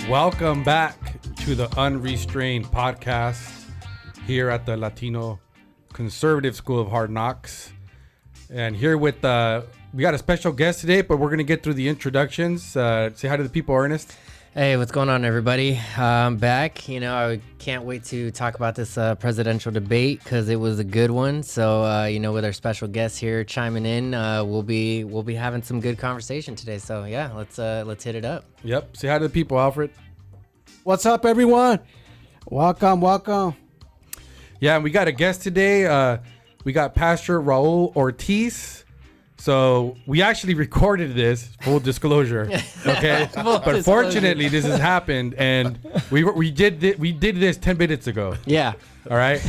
Welcome back to the Unrestrained podcast here at the Latino Conservative School of Hard Knocks. And here with, we got a special guest today, but we're going to get through the introductions. Say hi to the people, Ernest. Hey, what's going on, everybody? I'm back. You know, I can't wait to talk about this presidential debate because it was a good one. So, with our special guest here chiming in, we'll be having some good conversation today. So, yeah, let's hit it up. Yep. Say hi to the people, Alfred. What's up, everyone? Welcome. Yeah, and we got a guest today. We got Pastor Raul Ortiz. So we actually recorded this, full disclosure, okay? But fortunately, this has happened, and we did this 10 minutes ago. Yeah. All right?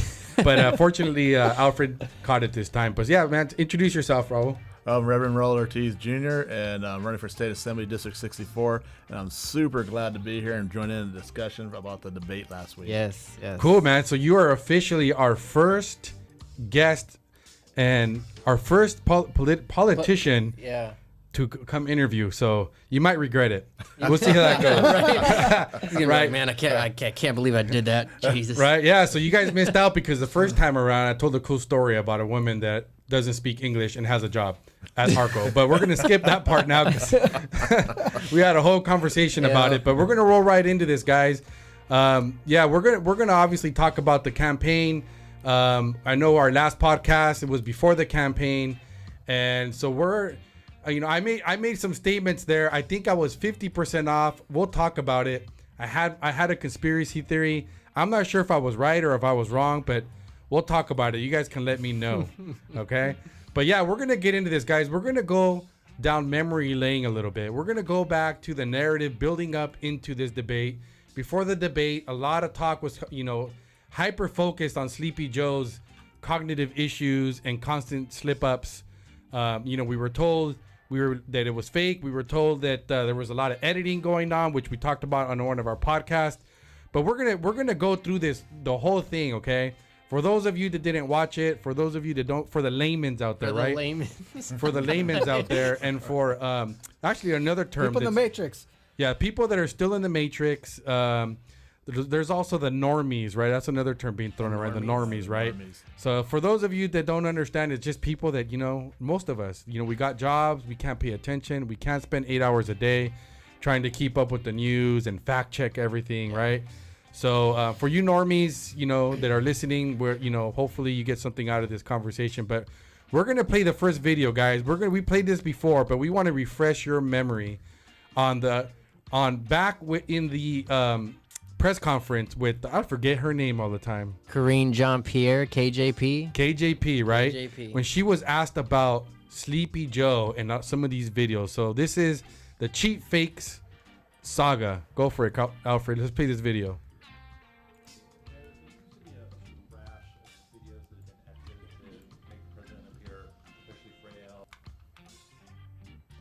But fortunately, Alfred caught it this time. But yeah, man, introduce yourself, Raul. I'm Reverend Raul Ortiz Jr., and I'm running for State Assembly District 64, and I'm super glad to be here and join in the discussion about the debate last week. Yes. Cool, man. So you are officially our first guest and our first politician to come interview. So you might regret it. We'll see how that goes. Right. Like, man, I can't believe I did that. Jesus. Right. Yeah. So you guys missed out because the first time around, I told a cool story about a woman that doesn't speak English and has a job at Harco. But we're going to skip that part now because we had a whole conversation about it. But we're going to roll right into this, guys. We're going to obviously talk about the campaign. I know our last podcast, it was before the campaign. And so we're, I made some statements there. I think I was 50% off. We'll talk about it. I had a conspiracy theory. I'm not sure if I was right or if I was wrong, but we'll talk about it. You guys can let me know. Okay. But yeah, we're going to get into this, guys. We're going to go down memory lane a little bit. We're going to go back to the narrative building up into this debate. Before the debate, a lot of talk was, hyper focused on Sleepy Joe's cognitive issues and constant slip ups. We were told that it was fake. We were told that there was a lot of editing going on, which we talked about on one of our podcasts. But we're gonna go through the whole thing, okay? For those of you that didn't watch it, for those of you that don't, for the laymen's out there, right? For the laymen's out there, and for actually another term, people in the Matrix. Yeah, people that are still in the Matrix. There's also the normies, right? That's another term being thrown around, the normies, right? So for those of you that don't understand, it's just people that, most of us, we got jobs, we can't pay attention, we can't spend 8 hours a day trying to keep up with the news and fact check everything, right? So for you normies, that are listening, hopefully you get something out of this conversation. But we're going to play the first video, guys. We played this before, but we want to refresh your memory in the press conference with, I forget her name all the time. Karine Jean-Pierre, KJP, right? KJP. When she was asked about Sleepy Joe and some of these videos. So this is the cheap fakes saga. Go for it, Alfred. Let's play this video.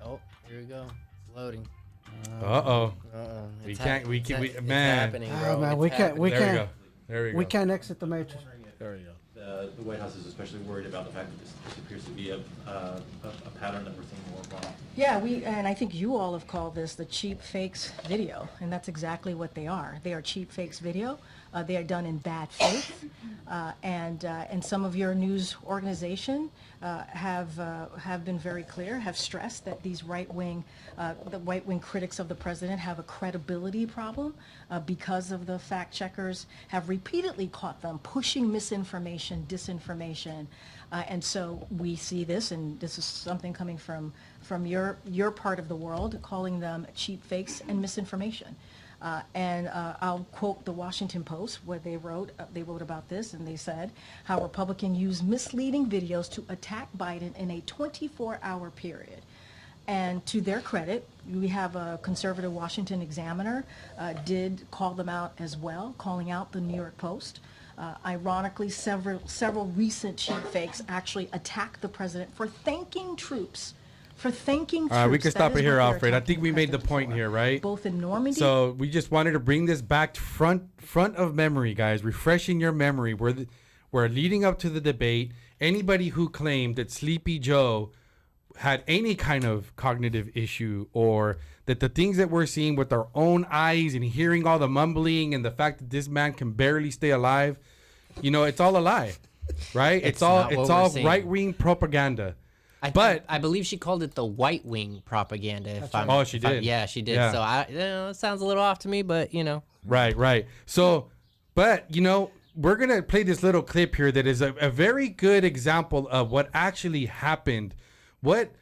Oh, here we go. It's loading. We can't, it's man. happening, bro. Man, There we go. We can't exit the Matrix. There we go. The White House is especially worried about the fact that this appears to be a pattern that we're seeing more often. Yeah, and I think you all have called this the cheap fakes video, and that's exactly what they are. They are cheap fakes video. They are done in bad faith, and some of your news organization have been very clear, have stressed that these the right-wing critics of the president have a credibility problem because of the fact checkers have repeatedly caught them pushing misinformation, disinformation, and so we see this, and this is something coming from your part of the world, calling them cheap fakes and misinformation. I'll quote the Washington Post, where they wrote about this, and they said how Republicans use misleading videos to attack Biden in a 24-hour period. And to their credit, we have a conservative Washington Examiner did call them out as well, calling out the New York Post. Ironically, several recent cheap fakes actually attacked the president for thanking troops. All right, we can stop it here, Alfred. I think we made the point here, right? Both in Normandy. So we just wanted to bring this back to front of memory, guys, refreshing your memory. Where leading up to the debate, anybody who claimed that Sleepy Joe had any kind of cognitive issue, or that the things that we're seeing with our own eyes and hearing all the mumbling and the fact that this man can barely stay alive, you know, it's all a lie, right? It's all right-wing propaganda. I believe she called it the white wing propaganda. She did. Yeah, she did. Yeah. So it sounds a little off to me, but you know. Right. So, but you know, we're gonna play this little clip here that is a very good example of what actually happened. What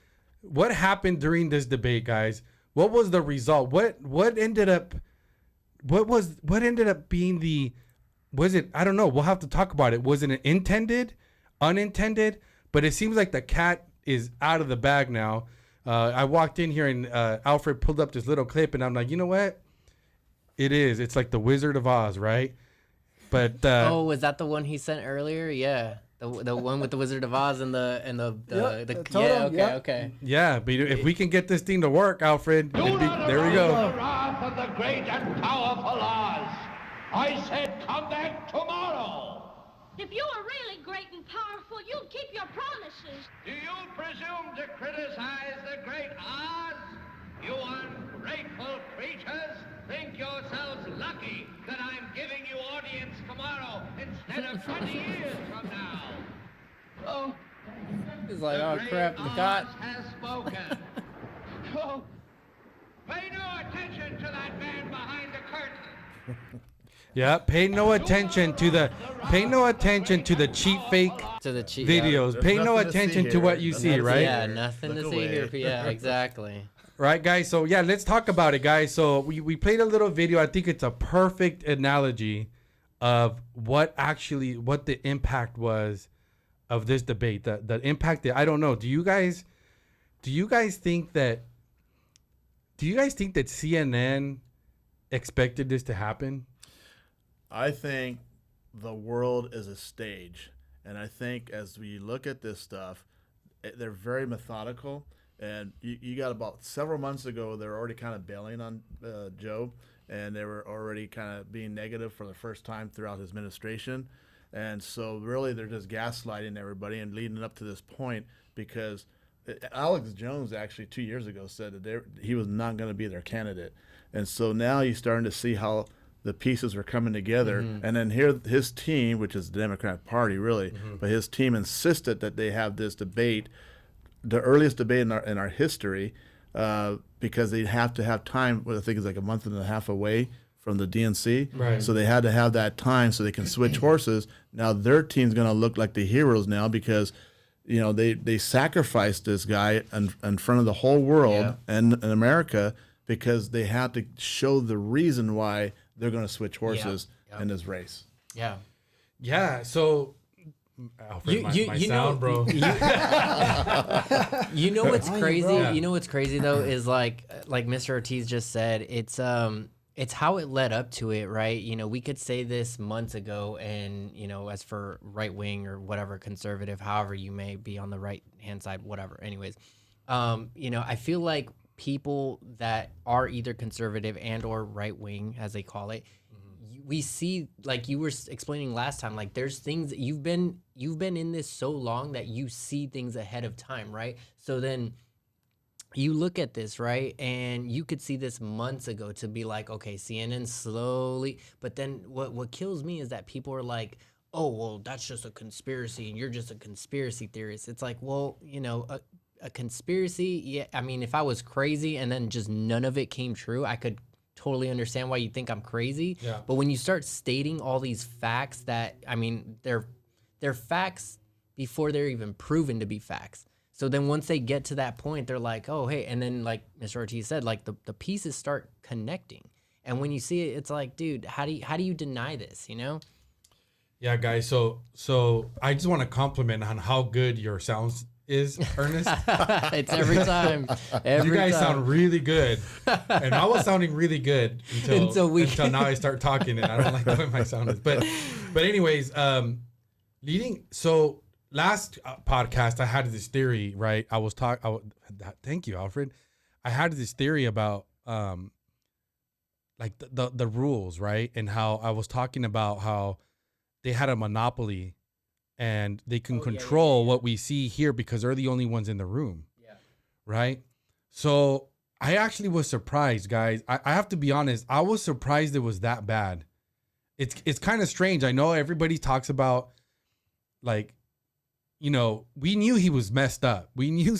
happened during this debate, guys? What was the result? What ended up being the, was it, I don't know, we'll have to talk about it. Was it intended, unintended? But it seems like the cat is out of the bag now. I walked in here and Alfred pulled up this little clip and I'm like, you know what? It's like the Wizard of Oz, right? But was that the one he sent earlier? Yeah. The one with the Wizard of Oz and the okay. Yeah, but if we can get this thing to work, Alfred, there we go. The wrath of the great and powerful Oz. I said come back tomorrow. If you were really great and powerful, you'd keep your promises. Do you presume to criticize the great Oz? You ungrateful creatures think yourselves lucky that I'm giving you audience tomorrow instead of 20 years from now. Oh, He's like, oh great crap, the Oz cat. has spoken. Oh, pay no attention to that man behind the curtain. Yeah, pay no attention to the cheap fake To the cheap videos. There's Pay no nothing to see attention to here. what you There's see, nothing to right? see Yeah, here. nothing Look to see away. here. Yeah, exactly. Right, guys? So, yeah, let's talk about it, guys. So, we played a little video. I think it's a perfect analogy of what the impact was of this debate. The impact that, I don't know. Do you guys think that CNN expected this to happen? I think the world is a stage. And I think as we look at this stuff, they're very methodical. And you got about several months ago, they were already kind of bailing on Joe. And they were already kind of being negative for the first time throughout his administration. And so really they're just gaslighting everybody and leading up to this point, because Alex Jones actually 2 years ago said that he was not going to be their candidate. And so now you're starting to see how the pieces are coming together. Mm-hmm. And then here his team, which is the Democrat Party really, Mm-hmm. but his team insisted that they have this debate, the earliest debate in our history, because they have to have time. I think it's like a month and a half away from the DNC. Right. So they had to have that time so they can switch horses. Now their team's going to look like the heroes now, because you know they sacrificed this guy in front of the whole world and in America, because they had to show the reason why they're going to switch horses in this race. Yeah. Yeah, so Alfred, my sound, bro. You know what's crazy? Yeah. You know what's crazy though is like Mr. Ortiz just said, it's how it led up to it, right? You know, we could say this months ago, and you know, as for right wing or whatever, conservative, however you may be on the right hand side, whatever. Anyways, you know, I feel like people that are either conservative and or right wing, as they call it, we see, like you were explaining last time, like there's things that you've been in this so long that you see things ahead of time, right? So then you look at this, right, and you could see this months ago to be like, okay, CNN slowly, but then what kills me is that people are like, oh, well, that's just a conspiracy and you're just a conspiracy theorist. It's like, well, you know, a conspiracy, yeah, I mean, if I was crazy and then just none of it came true, I could totally understand why you think I'm crazy. Yeah. But when you start stating all these facts that, I mean, they're facts before they're even proven to be facts. So then once they get to that point, they're like, oh, hey, and then like Mr. Ortiz said, like the pieces start connecting. And when you see it, it's like, dude, how do you deny this, you know? Yeah, guys. So I just want to compliment on how good your sounds is, Ernest. It's every time. You guys sound really good, and I was sounding really good until now. I start talking, and I don't like the way my sound is. But anyways, So last podcast, I had this theory, right? Thank you, Alfred. I had this theory about like the rules, right? And how I was talking about how they had a monopoly and they can control what we see here because they're the only ones in the room. Yeah. right? So I actually was surprised, guys. I have to be honest. I was surprised it was that bad. It's kind of strange. I know everybody talks about, like, you know, we knew he was messed up. We knew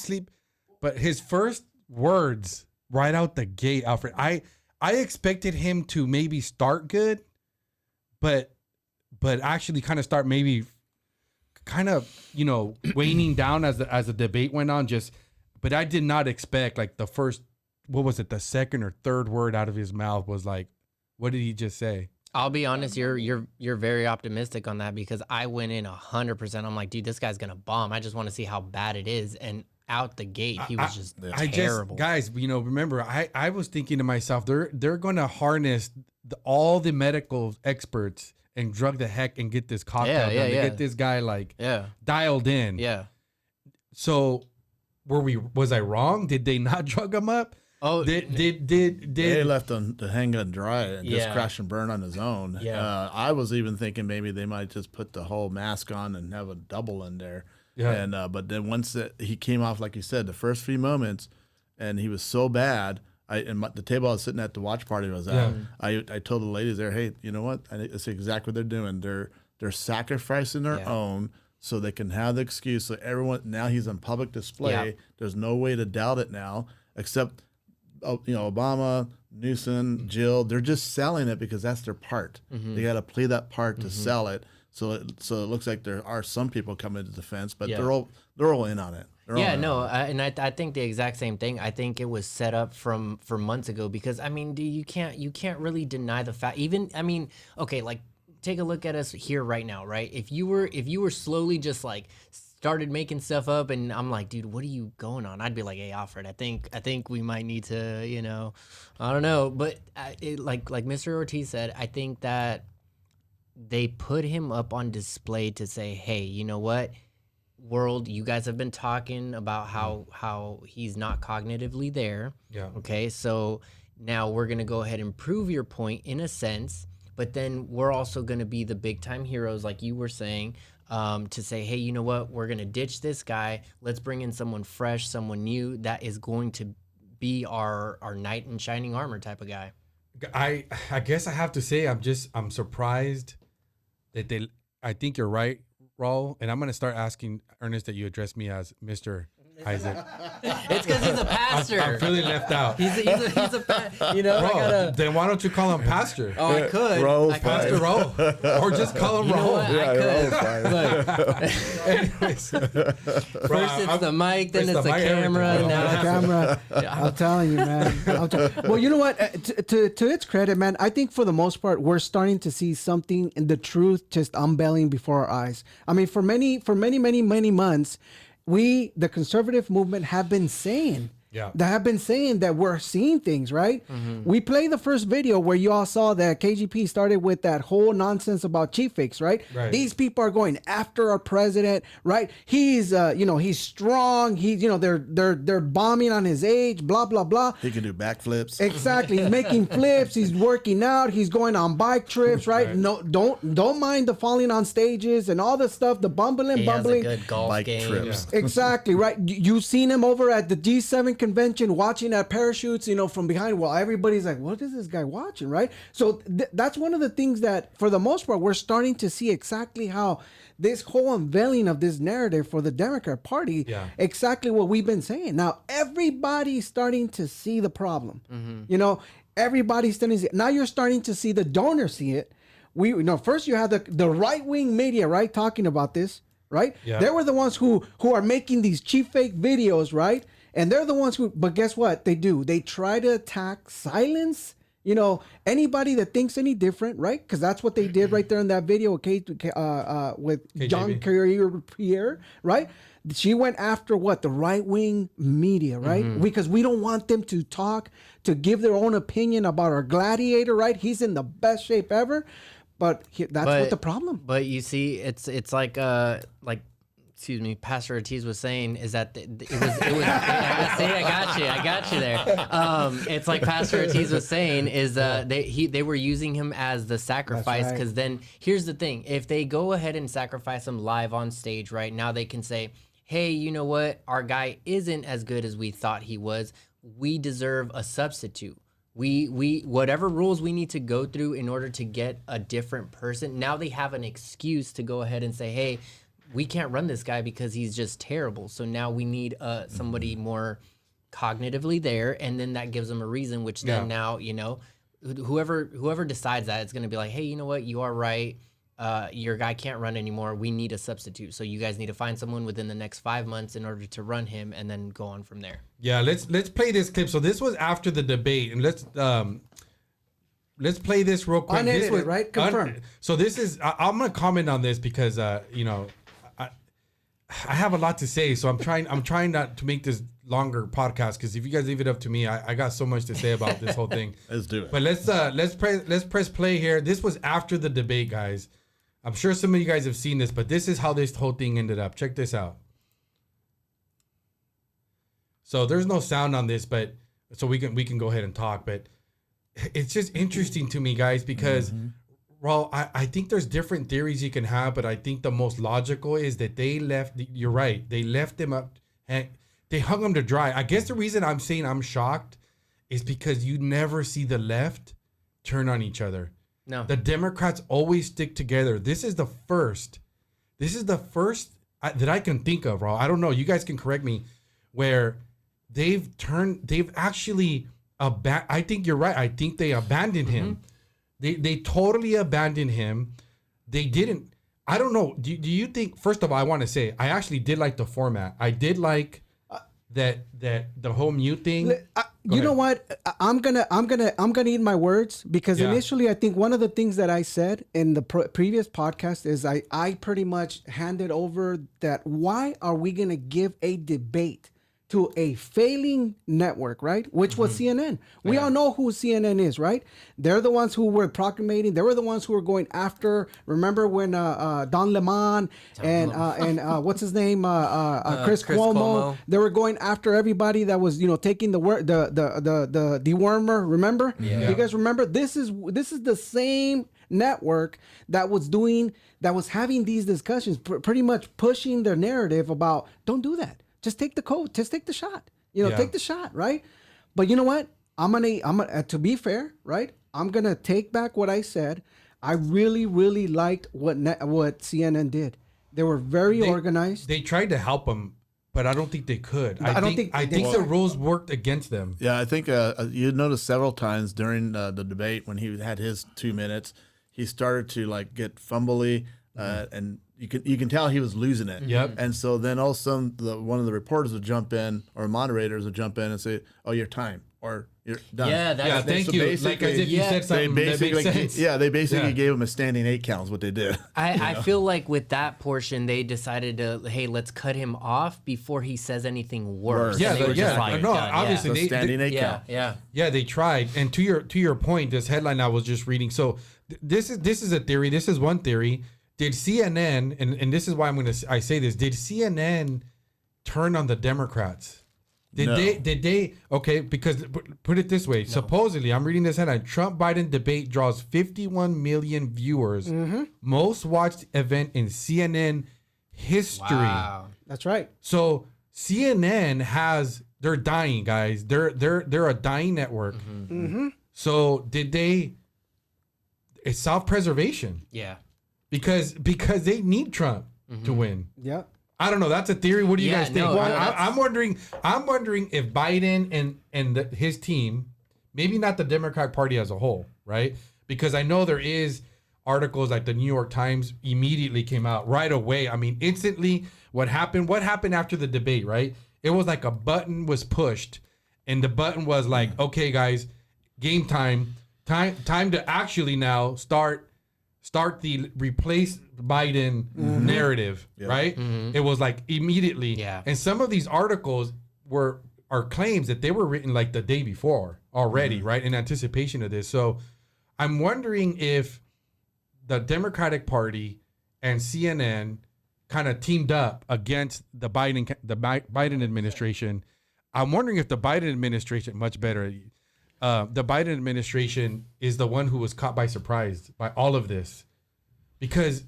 but his first words right out the gate, Alfred, I expected him to maybe start good, but actually kind of start maybe kind of, you know, waning down as the debate went on. But I did not expect, like, the first, what was it, the second or third word out of his mouth was like, what did he just say? I'll be honest, you're very optimistic on that, because I went in 100%. I'm like, dude, this guy's gonna bomb. I just want to see how bad it is. And out the gate, he was just terrible. Guys, you know, remember, I was thinking to myself, they're gonna harness all the medical experts and drug the heck and get this cocktail done, to get this guy dialed in. Yeah. So was I wrong? Did they not drug him up? Oh, they left him to hang and dry and just crash and burn on his own. Yeah. I was even thinking maybe they might just put the whole mask on and have a double in there. Yeah. And but then once he came off, like you said, the first few moments, and he was so bad. The table I was sitting at, the watch party was at. I told the ladies there, hey, you know what? It's exactly what they're doing. They're sacrificing their own so they can have the excuse. So everyone, now he's on public display. Yeah. There's no way to doubt it now, except, you know, Obama, Newsom, Jill, they're just selling it because that's their part. They got to play that part to sell it. So it looks like there are some people coming to defense, but they're all in on it. And I think the exact same thing. I think it was set up for months ago, because I mean, you can't really deny the fact. Even, I mean, okay, like, take a look at us here right now, right? If you were slowly just like started making stuff up, and I'm like, dude, what are you going on? I'd be like, hey, Alfred, I think we might need to, you know, I don't know, but like Mr. Ortiz said, I think that they put him up on display to say, hey, you know what, world, you guys have been talking about how he's not cognitively there. Yeah. Okay, so now we're gonna go ahead and prove your point in a sense, but then we're also gonna be the big time heroes, like you were saying, to say, hey, you know what, we're gonna ditch this guy. Let's bring in someone fresh, someone new that is going to be our knight in shining armor type of guy. I guess I have to say I'm surprised that I think you're right, Raul, and I'm gonna start asking Ernest that you address me as Mr. Isaac. It's because he's a pastor. I'm feeling left out. He's a you know. Bro, then why don't you call him Pastor? Oh, I could. Raul's Pastor Raul, or just call him You know what? Raul. I could. Anyways, First it's the mic, then it's the mic, camera. everything. Now The camera. I'm telling you, man. Well, you know what? To its credit, man, I think for the most part, we're starting to see something in the truth just unveiling before our eyes. I mean, for many months, we, the conservative movement, have been saying that we're seeing things, right? We played the first video where you all saw that KGP started with that whole nonsense about chief fakes, right? These people are going after our president, right? He's, he's strong. He's, they're bombing on his age, blah, blah, blah. He can do backflips. Exactly. He's making flips. He's working out. He's going on bike trips, right? No, don't mind the falling on stages and all the stuff, the bumbling. He has a good golf Bike game. trips. Exactly, right. You've seen him over at the G7 convention watching at parachutes, from behind, while everybody's like, what is this guy watching, right? So that's one of the things that, for the most part, we're starting to see exactly how this whole unveiling of this narrative for the Democrat Party, exactly what we've been saying. Now, everybody's starting to see the problem. Everybody's starting to see it. Now you're starting to see the donors see it. First you have the right-wing media, right, talking about this, right? Yeah. They were the ones who are making these cheap fake videos, right? And they're the ones but guess what they do? They try to attack, silence, anybody that thinks any different, right? Because that's what they did right there in that video with KJV. John Pierre, right? She went after the right-wing media, right? Because we don't want them to talk, to give their own opinion about our gladiator, right? He's in the best shape ever. But that's what the problem. But you see, it's like excuse me, Pastor Ortiz was saying is that it was. See, I got you there. It's like Pastor Ortiz was saying is they were using him as the sacrifice, because then here's the thing: if they go ahead and sacrifice him live on stage right now, they can say, hey, you know what? Our guy isn't as good as we thought he was. We deserve a substitute. We whatever rules we need to go through in order to get a different person. Now they have an excuse to go ahead and say, hey, we can't run this guy because he's just terrible. So now we need somebody more cognitively there, and then that gives them a reason, which then now, you know, whoever decides that, it's going to be like, hey, you know what? You are right. Your guy can't run anymore. We need a substitute. So you guys need to find someone within the next 5 months in order to run him, and then go on from there. Yeah, let's play this clip. So this was after the debate, and let's play this real quick. Unedited, this was right? Confirmed. So this is I'm gonna comment on this because you know, I have a lot to say. So I'm trying not to make this longer podcast, because if you guys leave it up to me, I got so much to say about this whole thing. Let's do it. But let's press play here. This was after the debate, guys. I'm sure some of you guys have seen this, but this is how this whole thing ended up. Check this out. So there's no sound on this, but so we can go ahead and talk. But it's just interesting to me, guys, because well, I think there's different theories you can have, but I think the most logical is that they left. You're right. They left him up and they hung him to dry. I guess the reason I'm saying I'm shocked is because you never see the left turn on each other. No. The Democrats always stick together. This is the first that I can think of, Raul. I don't know. You guys can correct me, where they've actually, I think you're right. I think they abandoned him. They totally abandoned him. They didn't. I don't know. Do you think, first of all, I want to say, I actually did like the format. I did like that the whole mute thing. You know what? I'm gonna eat my words, because initially I think one of the things that I said in the previous podcast is I pretty much handed over that, why are we gonna give a debate to a failing network, right? Which was CNN. We all know who CNN is, right? They're the ones who were proclamating. They were the ones who were going after. Remember when Don Lemon and what's his name, Chris Cuomo? They were going after everybody that was, you know, taking the dewormer. Remember? Yeah. You guys remember? This is the same network that was having these discussions, pretty much pushing their narrative about, don't do that. Just take the code. Just take the shot. You know, take the shot, right? But you know what? I'm gonna to be fair, right? I'm gonna take back what I said. I really, really liked what CNN did. They were very organized. They tried to help him, but I don't think they could. I think the rules worked against them. Yeah, I think you noticed several times during the debate when he had his 2 minutes, he started to like get fumbly, and you can tell he was losing it. Yep. And so then all of a sudden, one of the reporters would jump in, or moderators would jump in and say, "Oh, your time," or "You're done." Yeah, thank you. Like as if you said something that makes sense. They basically gave him a standing 8 count. Is what they did. I feel like with that portion, they decided to, hey, let's cut him off before he says anything worse. Yeah, And they were just like, no, done. obviously The standing 8 count. Yeah, they tried. And to your point, this headline I was just reading. So this is a theory. This is one theory. Did CNN, and this is why I say this, did CNN turn on the Democrats? Did they okay, because put it this way, supposedly, I'm reading this headline, Trump-Biden debate draws 51 million viewers, most watched event in CNN history. Wow. That's right. So CNN they're dying, guys. They're a dying network. So it's self-preservation. Yeah. Because they need Trump to win. Yeah. I don't know. That's a theory. What do you guys think? no, I'm wondering if Biden and his team, maybe not the Democratic Party as a whole, right? Because I know there is articles like the New York Times immediately came out right away. I mean, instantly. What happened after the debate, right? It was like a button was pushed, and the button was like, okay, guys, game time to actually now start the replace Biden narrative, right? It was like immediately. Yeah. And some of these articles are claims that they were written like the day before already, right? In anticipation of this. So I'm wondering if the Democratic Party and CNN kind of teamed up against the Biden administration. I'm wondering if the Biden administration, much better, the Biden administration is the one who was caught by surprise by all of this. Because,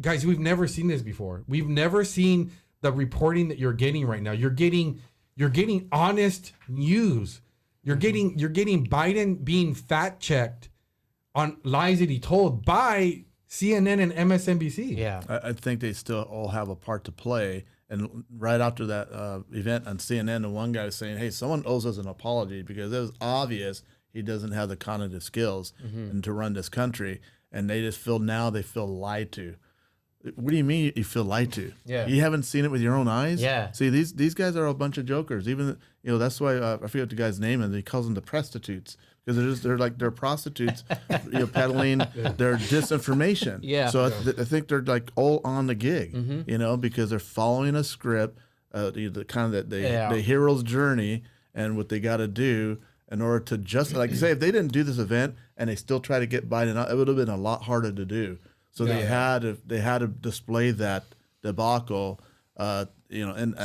guys, we've never seen this before. We've never seen the reporting that you're getting right now. You're getting honest news. You're getting Biden being fact checked on lies that he told by CNN and MSNBC. Yeah. I think they still all have a part to play. And right after that event on CNN, the one guy was saying, hey, someone owes us an apology because it was obvious he doesn't have the cognitive skills and to run this country. And they just feel lied to. What do you mean you feel lied to? Yeah. You haven't seen it with your own eyes? Yeah. See, these guys are a bunch of jokers. Even, that's why I forget what the guy's name is. He calls them the prostitutes. Because they're prostitutes, peddling their disinformation. Yeah. So I think they're like all on the gig, because they're following a script, the kind of the hero's journey, and what they got to do in order to just like say if they didn't do this event and they still try to get Biden out, it would have been a lot harder to do. So they had to display that debacle. And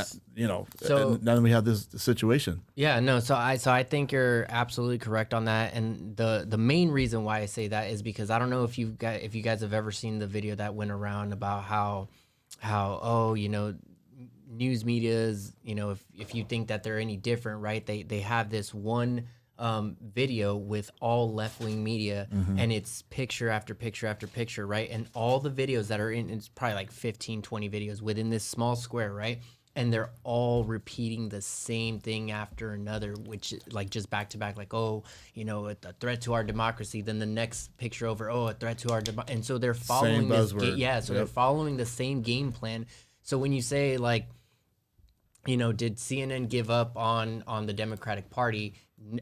then we have this situation. Yeah, no. So I think you're absolutely correct on that. And the main reason why I say that is because I don't know if you guys have ever seen the video that went around about how news media is, if you think that they're any different, right? They have this one video with all left-wing media and it's picture after picture after picture, right? And all the videos that are it's probably like 15, 20 videos within this small square, right? And they're all repeating the same thing after another, which like just back to back, like, a threat to our democracy. Then the next picture over, a threat to our democracy. And so they're following they're following the same game plan. So when you say like, did CNN give up on the Democratic Party?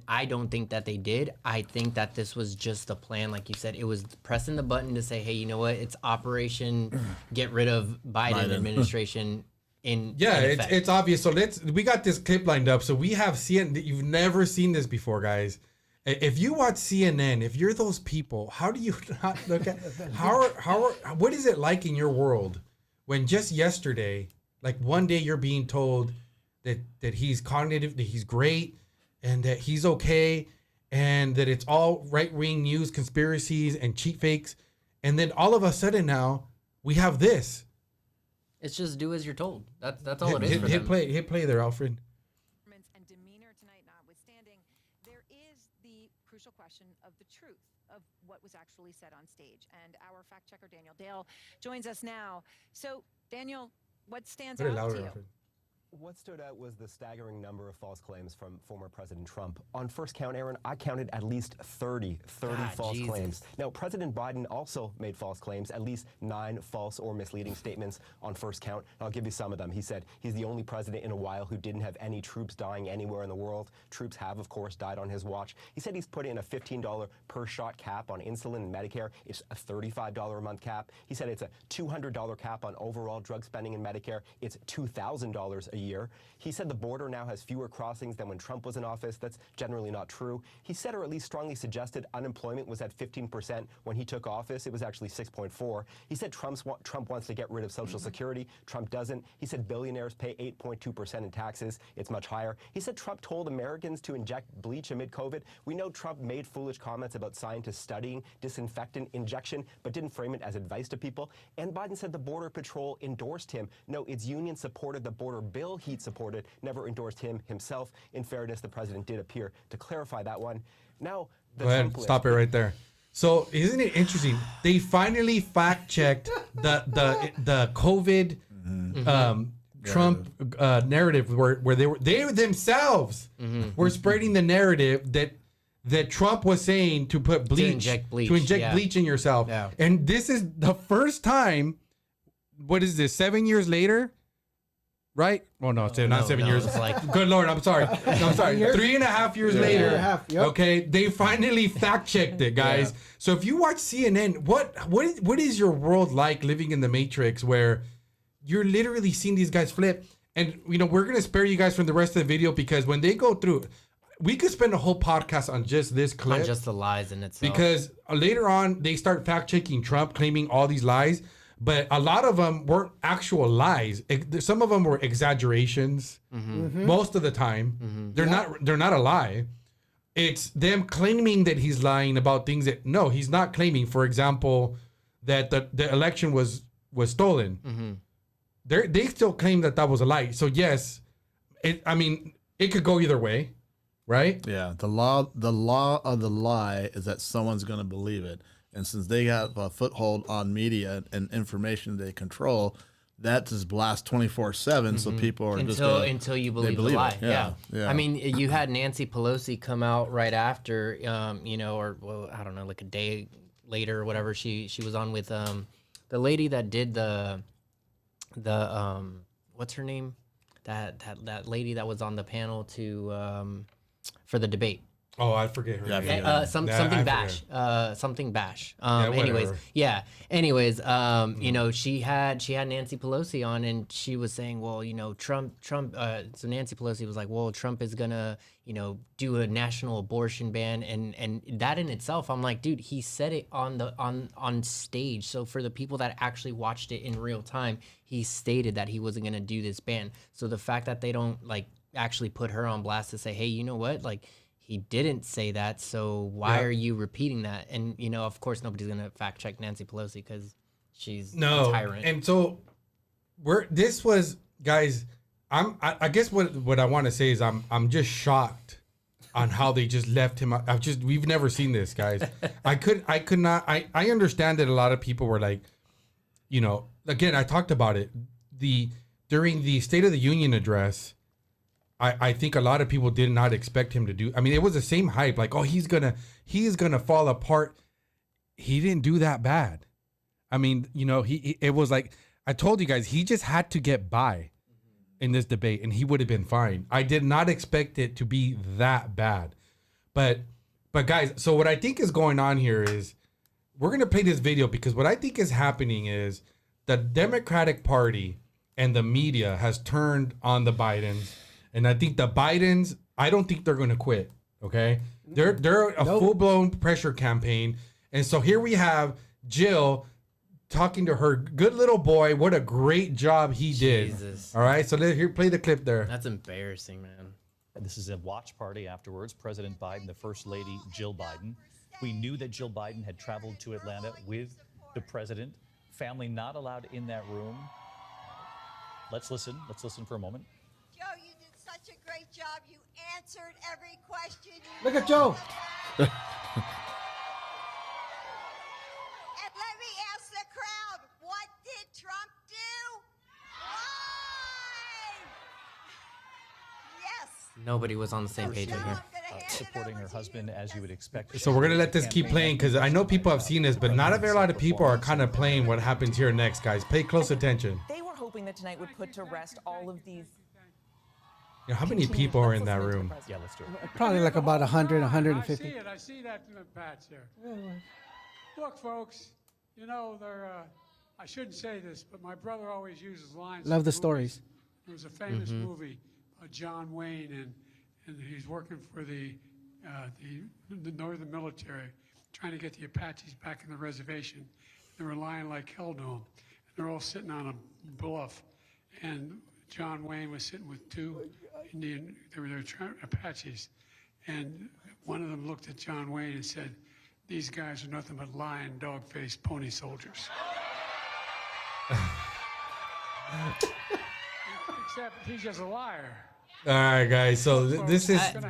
I don't think that they did. I think that this was just the plan. Like you said, it was pressing the button to say, hey, you know what? It's Operation Get Rid of Biden administration. It's obvious. So we got this clip lined up. So we have CNN. You've never seen this before, guys. If you watch CNN, if you're those people, how do you not look at what is it like in your world when just yesterday, like one day you're being told that he's cognitive, that he's great, and that he's okay, and that it's all right-wing news, conspiracies, and cheat fakes, and then all of a sudden now we have this. It's just do as you're told. That's all it is. Hit play there, Alfred. And demeanor tonight notwithstanding, there is the crucial question of the truth of what was actually said on stage. And our fact checker Daniel Dale joins us now. So Daniel, what stands out to you? Alfred. What stood out was the staggering number of false claims from former President Trump. On first count, Aaron, I counted at least 30 false claims. Now, President Biden also made false claims, at least 9 false or misleading statements on first count. I'll give you some of them. He said he's the only president in a while who didn't have any troops dying anywhere in the world. Troops have, of course, died on his watch. He said he's put in a $15 per shot cap on insulin and Medicare. It's a $35 a month cap. He said it's a $200 cap on overall drug spending in Medicare. It's $2,000 a year. He said the border now has fewer crossings than when Trump was in office. That's generally not true. He said, or at least strongly suggested, unemployment was at 15% when he took office. It was actually 6.4. He said Trump wants to get rid of Social Security. Trump doesn't. He said billionaires pay 8.2% in taxes. It's much higher. He said Trump told Americans to inject bleach amid COVID. We know Trump made foolish comments about scientists studying disinfectant injection, but didn't frame it as advice to people. And Biden said the Border Patrol endorsed him. No, its union supported the border bill he'd supported, never endorsed him himself. In fairness, the president did appear to clarify that one. Now, go ahead, stop it right there. So isn't it interesting? They finally fact checked the COVID Trump narrative where they themselves were spreading the narrative that Trump was saying to put bleach, to inject bleach in yourself. Yeah. And this is the first time. What is this? 7 years later. Right? Oh, no, it's not 7 years. It's like, good Lord, I'm sorry. No, I'm sorry. 3.5 years later. Okay, they finally fact-checked it, guys. Yeah. So if you watch CNN, what is your world like living in the Matrix where you're literally seeing these guys flip? And, we're going to spare you guys from the rest of the video because when they go through, we could spend a whole podcast on just this clip. On just the lies in itself. Because later on, they start fact-checking Trump, claiming all these lies. But a lot of them weren't actual lies. Some of them were exaggerations. Most of the time, they're not a lie. It's them claiming that he's lying about things that no, he's not claiming. For example, that the election was stolen. they still claim that was a lie. So yes, it could go either way, right? Yeah, the law of the lie is that someone's going to believe it, and since they have a foothold on media and information they control, that just blasts 24/7. So people are until you believe the lie. Yeah. I mean, you had Nancy Pelosi come out right after, or I don't know, like a day later or whatever. She was on with the lady that did the what's her name? That lady that was on the panel for the debate. Oh, I forget her name. Something Bash. Something Bash. Anyways, she had Nancy Pelosi on, and she was saying, well, Trump. So Nancy Pelosi was like, well, Trump is gonna, do a national abortion ban, and that in itself, I'm like, dude, he said it on stage. So for the people that actually watched it in real time, he stated that he wasn't gonna do this ban. So the fact that they don't actually put her on blast to say, hey, you know what, he didn't say that, so why are you repeating that? And, of course, nobody's going to fact check Nancy Pelosi because she's a tyrant. And so guys, I guess what I want to say is I'm just shocked on how they just left him. We've never seen this, guys. I could not. I understand that a lot of people were like, again, I talked about it. During the State of the Union address, I think a lot of people did not expect him to do. I mean, it was the same hype, like, oh, he's gonna fall apart. He didn't do that bad. I mean, it was like, I told you guys, he just had to get by in this debate, and he would have been fine. I did not expect it to be that bad, but guys, so what I think is going on here is we're gonna play this video because what I think is happening is the Democratic Party and the media has turned on the Bidens. And I think the Bidens, I don't think they're going to quit. Okay, they're a full-blown pressure campaign, and so here we have Jill talking to her good little boy. What a great job he did! All right, so play the clip there. That's embarrassing, man. This is a watch party afterwards. President Biden, the First Lady Jill Biden. We knew that Jill Biden had traveled to Atlanta with the president. Family not allowed in that room. Let's listen. Let's listen for a moment. Such a great job. You answered every question. Look at Joe. And let me ask the crowd, what did Trump do? Why? Yes. Nobody was on the same page right here. Supporting her husband, as you would expect. So we're gonna let this keep playing because I know people have seen this, but not a very lot of people are kind of playing what happens here next, guys. Pay close attention. They were hoping that tonight would put to rest all of these. How many people are in that room? Yeah, let's do it. Probably like about 100, 150. I see that in the patch there. Look, folks, I shouldn't say this, but my brother always uses lines. Love the stories. There was a famous movie, John Wayne, and he's working for the Northern military, trying to get the Apaches back in the reservation. They were lying like hell to him. And they're all sitting on a bluff, and John Wayne was sitting with two Indian, they were Apaches, and one of them looked at John Wayne and said, "These guys are nothing but lying, dog-faced pony soldiers." Except he's just a liar. All right, guys. So this isn't.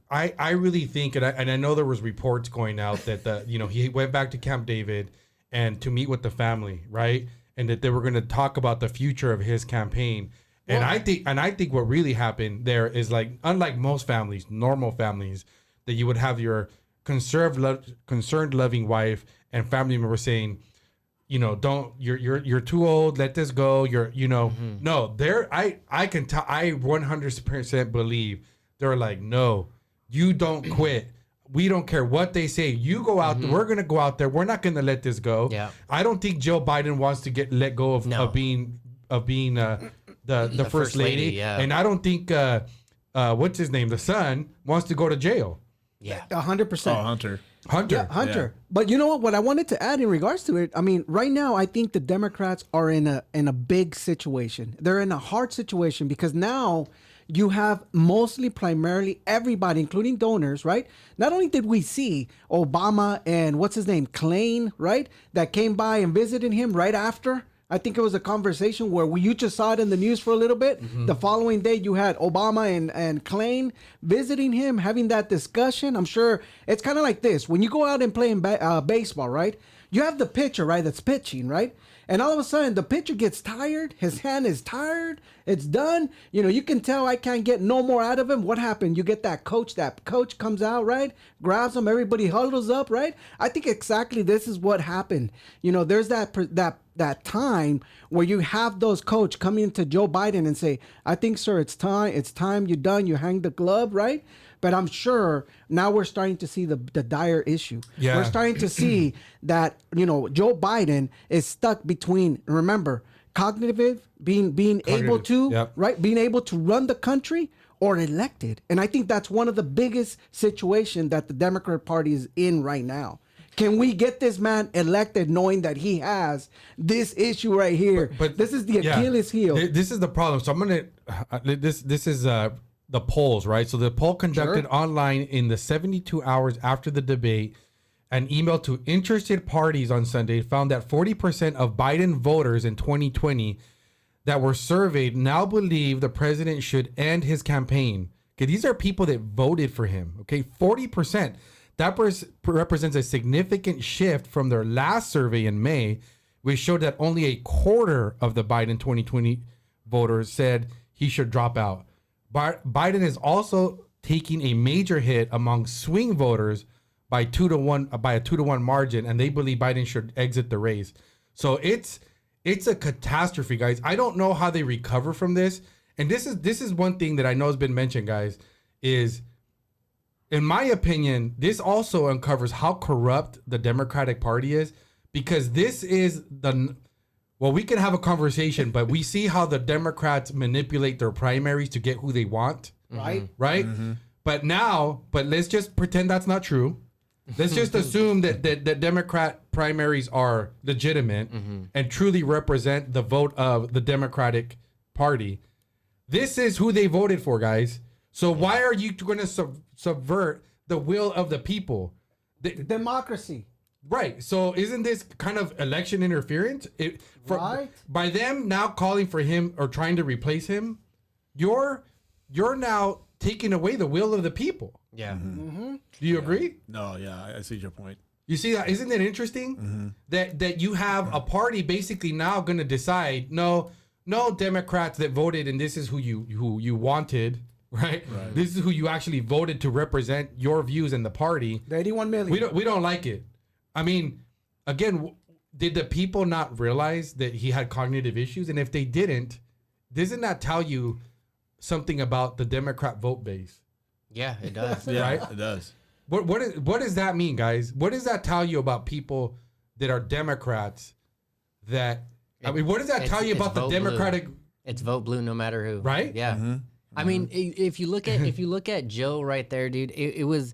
I really think, and I know there was reports going out that he went back to Camp David and to meet with the family, right? And that they were going to talk about the future of his campaign. And I think what really happened there is, like, unlike most families, normal families, that you would have your concerned, loving wife and family member saying, don't, you're too old, let this go. No, I can tell, I 100% believe they're like, no, you don't quit. We don't care what they say. You go out there. We're going to go out there. We're not going to let this go. Yeah. I don't think Joe Biden wants to let go of being the first lady. Yeah. And I don't think what's his name, the son, wants to go to jail. Yeah. 100%. Oh, Hunter. Yeah, Hunter. Yeah. But you know what I wanted to add in regards to it, I mean, right now I think the Democrats are in a big situation. They're in a hard situation because now you have primarily everybody, including donors, right? Not only did we see Obama and what's his name, Klein, right, that came by and visited him right after. I think it was a conversation where you just saw it in the news for a little bit. The following day, you had Obama and Klein visiting him, having that discussion. I'm sure it's kind of like this. When you go out and play in baseball, right? You have the pitcher, right, that's pitching, right? And all of a sudden, the pitcher gets tired. His hand is tired. It's done. You know, you can tell I can't get no more out of him. What happened? You get that coach. That coach comes out, right? Grabs him. Everybody huddles up, right? I think exactly this is what happened. You know, there's that time where you have those coach coming into Joe Biden and say, I think, sir, it's time. It's time. You're done. You hang the glove, right? But I'm sure now we're starting to see the dire issue. Yeah. We're starting to see that, you know, Joe Biden is stuck between, remember, being able to, right, being able to run the country or elected. And I think that's one of the biggest situations that the Democrat Party is in right now. Can we get this man elected knowing that he has this issue right here? But this is the Achilles heel. This is the problem. So I'm going to, this is the polls, right? So the poll conducted online in the 72 hours after the debate and emailed to interested parties on Sunday found that 40% of Biden voters in 2020 that were surveyed now believe the president should end his campaign. Okay, these are people that voted for him. Okay, 40%. That represents a significant shift from their last survey in May, which showed that only a quarter of the Biden 2020 voters said he should drop out. Biden is also taking a major hit among swing voters by a 2-to-1 margin, and they believe Biden should exit the race. So it's a catastrophe, guys. I don't know how they recover from this. And this is one thing that I know has been mentioned, guys, is, in my opinion, this also uncovers how corrupt the Democratic Party is, because this is well, we can have a conversation, but we see how the Democrats manipulate their primaries to get who they want. Right. Right? Mm-hmm. But let's just pretend that's not true. Let's just assume that Democrat primaries are legitimate and truly represent the vote of the Democratic Party. This is who they voted for, guys. So why are you going to subvert the will of the people? Democracy. Right. So isn't this kind of election interference? By them now calling for him or trying to replace him, you're now taking away the will of the people. Yeah. Mm-hmm. Do you agree? No, yeah, I see your point. You see that? Isn't it interesting that you have a party basically now going to decide, no Democrats that voted and this is who you wanted, right? This is who you actually voted to represent your views in the party. The 81 million. We don't like it. I mean, again, did the people not realize that he had cognitive issues? And if they didn't, doesn't that tell you something about the Democrat vote base? Yeah, it does. Right? It does. What does that mean, guys? What does that tell you about people that are Democrats? What does that tell you about the Democratic? Blue. It's vote blue no matter who. Right? Yeah. Mm-hmm. I mean, if you look at Joe right there, dude, it was,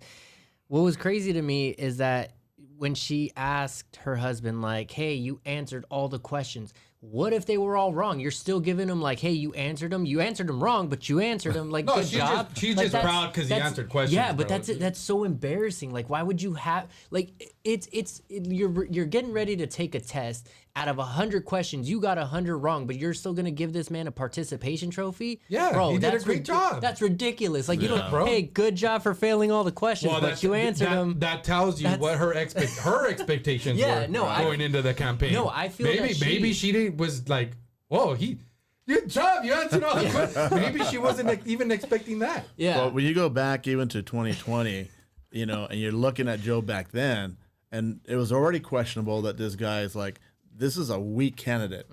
what was crazy to me is that when she asked her husband, like, hey, you answered all the questions. What if they were all wrong? You're still giving them like, hey, you answered them. You answered them wrong, but you answered them. Like, good job. She's just proud because he answered questions. Yeah, but that's so embarrassing. Like, why would you have you're getting ready to take a test. Out of 100 questions, you got 100 wrong, but you're still gonna give this man a participation trophy? Yeah, bro, he did a great job. That's ridiculous. Like, you don't, hey, good job for failing all the questions, but you answered them. That tells you what her expectations were going into the campaign. No, I feel maybe she was like, whoa, good job, you answered all the questions. Maybe she wasn't even expecting that. Yeah. Well, when you go back even to 2020, and you're looking at Joe back then, and it was already questionable that this guy is like, this is a weak candidate.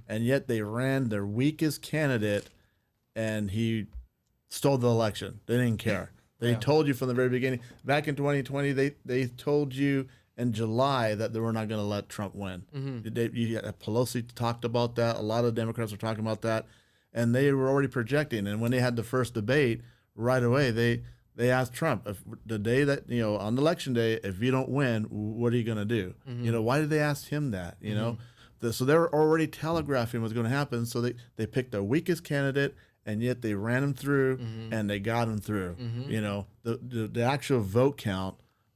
And yet they ran their weakest candidate and he stole the election. They didn't care. They told you from the very beginning. Back in 2020, they told you in July that they were not going to let Trump win. Pelosi talked about that. A lot of Democrats were talking about that. And they were already projecting. And when they had the first debate, right away, they asked Trump, if the day that, on election day, if you don't win, what are you going to do? Why did they ask him that? So they were already telegraphing what's going to happen. So they picked the weakest candidate and yet they ran him through and they got him through. You know, the actual vote count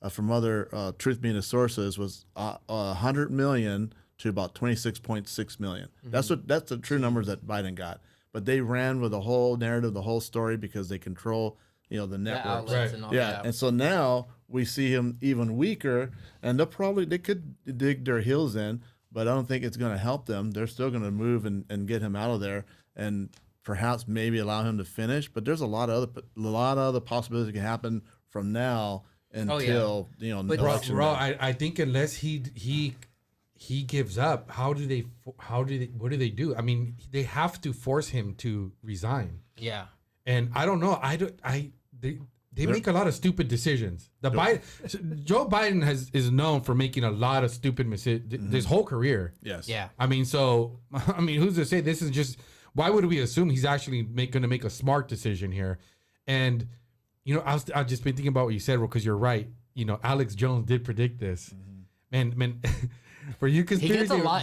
from other truth media sources was 100 million to about 26.6 million. That's the true numbers that Biden got. But they ran with the whole narrative, the whole story, because they control, you know, the networks. And all that. And so now we see him even weaker, and they could dig their heels in, but I don't think it's going to help them. They're still going to move and get him out of there, and perhaps maybe allow him to finish. But there's a lot of other possibilities that can happen from now until you know. But election day. I think unless he gives up, what do they do? I mean, they have to force him to resign. Yeah. And I don't know. They make a lot of stupid decisions. Joe Biden is known for making a lot of stupid decisions his whole career. Yes. Yeah. I mean, who's to say this is just? Why would we assume he's actually going to make a smart decision here? And you know, I've just been thinking about what you said, because you're right. You know, Alex Jones did predict this. Man. For you conspiracy,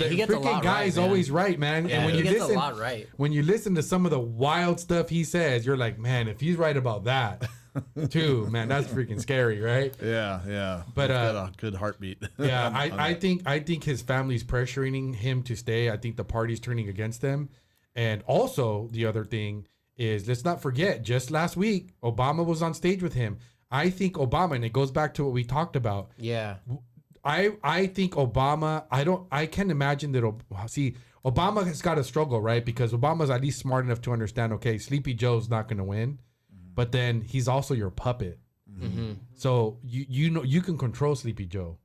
he gets a lot guy's right, always right, man. Yeah, and when he you gets listen, a lot right. When you listen to some of the wild stuff he says, you're like, man, if he's right about that, too, man, that's freaking scary, right? Yeah. But he's got a good heartbeat. Yeah, I think his family's pressuring him to stay. I think the party's turning against him, and also the other thing is, let's not forget, just last week Obama was on stage with him. I think Obama, and it goes back to what we talked about. Yeah. I think Obama, I can't imagine that. Obama has got to struggle, right? Because Obama's at least smart enough to understand, okay, Sleepy Joe's not going to win, but then he's also your puppet. So you know you can control Sleepy Joe.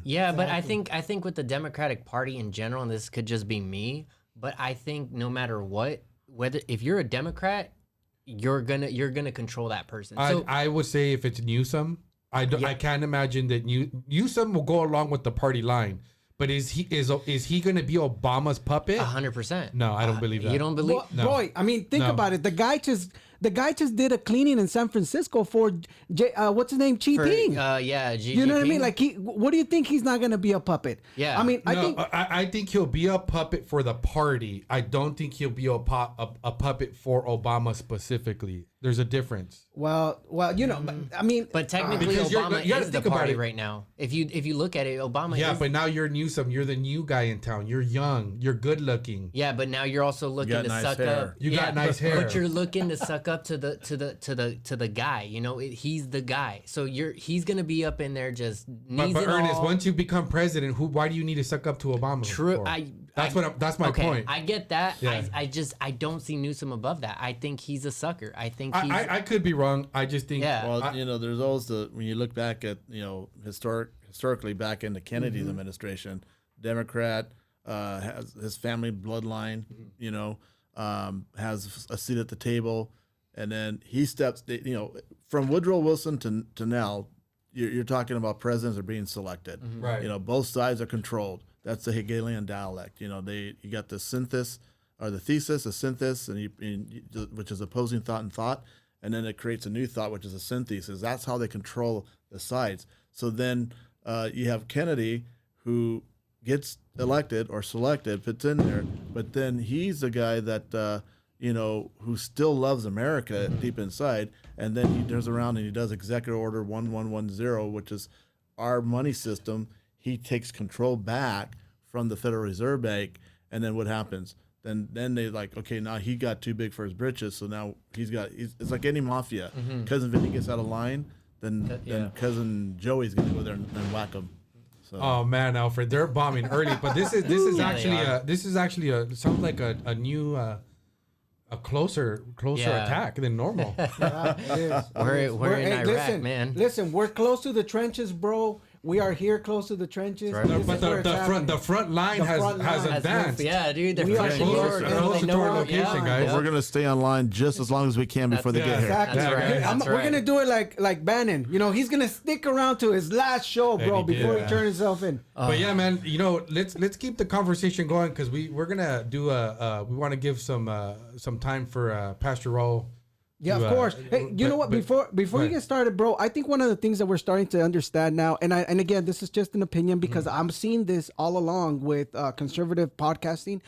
Yeah, but I think with the Democratic Party in general, and this could just be me, but I think no matter what, if you're a Democrat, you're gonna control that person. So I would say if it's Newsom, I can't imagine that Newsom will go along with the party line. But is he going to be Obama's puppet? 100%. No, I don't believe that. You don't believe? No. Boy, I mean, think about it. The guy just did a cleaning in San Francisco for what's his name, Xi Jinping. Xi You know what I Jinping? mean? Like, what do you think he's not going to be a puppet? Yeah. I mean, I think he'll be a puppet for the party. I don't think he'll be a puppet for Obama specifically. There's a difference. Well, you know, but technically Because Obama you gotta is the think about party it. right now. If you look at it, Obama. Yeah, is, but now you're Newsom. You're the new guy in town. You're young. You're good looking. Yeah, but now you're also looking got to nice suck hair. up. You got nice hair. But you're looking to suck up to the guy. You know, he's the guy. So he's gonna be up in there just. But Ernest, once you become president, why do you need to suck up to Obama? True. For? That's my point. I get that. Yeah. I don't see Newsom above that. I think he's a sucker. I think he's. I could be wrong. I just think. Yeah. Well, you know, there's always when you look back at, you know, historically back in the Kennedy's administration, Democrat has his family bloodline, you know, has a seat at the table, and then he steps, you know, from Woodrow Wilson to now, you're talking about presidents are being selected. Right. You know, both sides are controlled. That's the Hegelian dialect. You know, you got the synthesis, or the thesis, a synthesis, which is opposing thought and thought. And then it creates a new thought, which is a synthesis. That's how they control the sides. So then you have Kennedy, who gets elected or selected, fits in there, but then he's the guy that, you know, who still loves America deep inside. And then he turns around and he does Executive Order 1110, which is our money system. He takes control back from the Federal Reserve Bank. And then what happens? Then they like, okay, now he got too big for his britches, so now it's like any mafia. Cousin Vinny gets out of line, then Cousin Joey's gonna go there and whack him. So. Oh man, Alfred, they're bombing early, but this is actually sounds like a new a closer attack than normal. Yeah, it is. We're in Iraq, man. Listen, we're close to the trenches, bro. We are here close to the trenches. Right. But the front line has advanced. Yeah, dude. We are closer to our location, guys. We're gonna stay online just as long as we can before they get here. Exactly. That's We're right. gonna do it like Bannon. You know, he's gonna stick around to his last show, bro, before he turns himself in. But yeah, man, you know, let's keep the conversation going, because we're gonna do we want to give some time for Pastor Raul Yeah, to, of course. Hey, you know what? Before you get started, bro, I think one of the things that we're starting to understand now, and again, this is just an opinion because I'm seeing this all along with conservative podcasting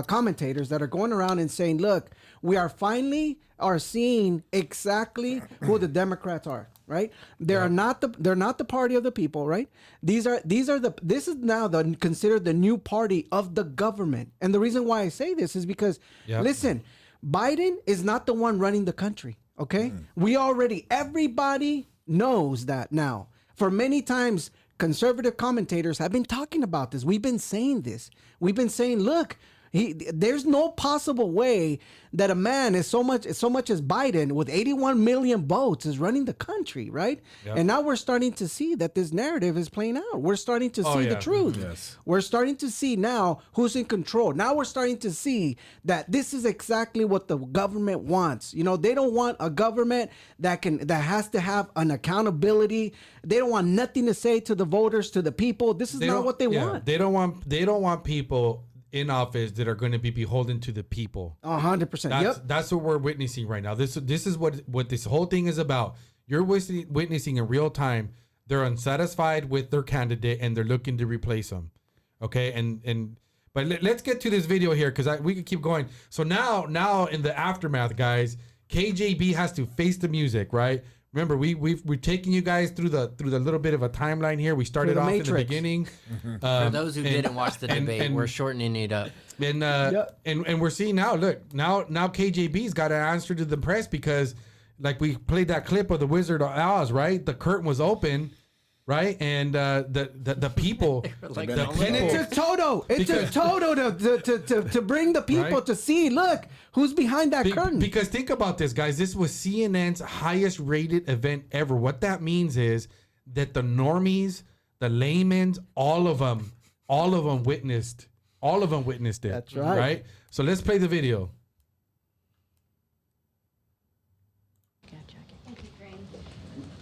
commentators that are going around and saying, "Look, we are finally seeing exactly who the Democrats are." Right? They're not the party of the people, right? This is now considered the new party of the government. And the reason why I say this is because listen, Biden is not the one running the country, okay? Everybody knows that now. For many times, conservative commentators have been talking about this. We've been saying this. We've been saying, look, there's no possible way that a man is so much as Biden with 81 million votes is running the country, right? Yep. And now we're starting to see that this narrative is playing out. We're starting to see the truth. Yes. We're starting to see now who's in control. Now we're starting to see that this is exactly what the government wants. You know, they don't want a government that has to have an accountability. They don't want nothing to say to the voters, to the people. This is not what they want. They don't want people in office that are going to be beholden to the people. 100%. That's what we're witnessing right now. This is what this whole thing is about. You're witnessing in real time. They're unsatisfied with their candidate and they're looking to replace them. Okay, but let's get to this video here because we could keep going. So now in the aftermath, guys, KJB has to face the music, right? Remember, we're taking you guys through the little bit of a timeline here. We started off in the beginning. For those who didn't watch the debate, we're shortening it up. And we're seeing now. Look, now KJB's got to answer to the press because, like we played that clip of the Wizard of Oz, right? The curtain was open, right? And the people, and it took Toto. It took Toto to bring the people to see. Look, who's behind that curtain? Because think about this, guys. This was CNN's highest rated event ever. What that means is that the normies, the laymen, all of them witnessed it. That's right. Right. So let's play the video.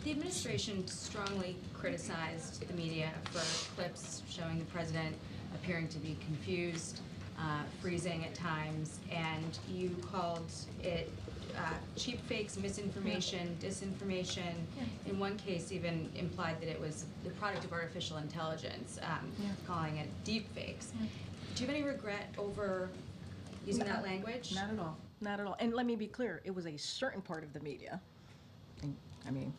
The administration strongly criticized the media for clips showing the president appearing to be confused, freezing at times, and you called it cheap fakes, misinformation, disinformation. In one case, even implied that it was the product of artificial intelligence, calling it deep fakes. Do you have any regret over using that language? Not at all. Not at all. And let me be clear, it was a certain part of the media. And, I mean,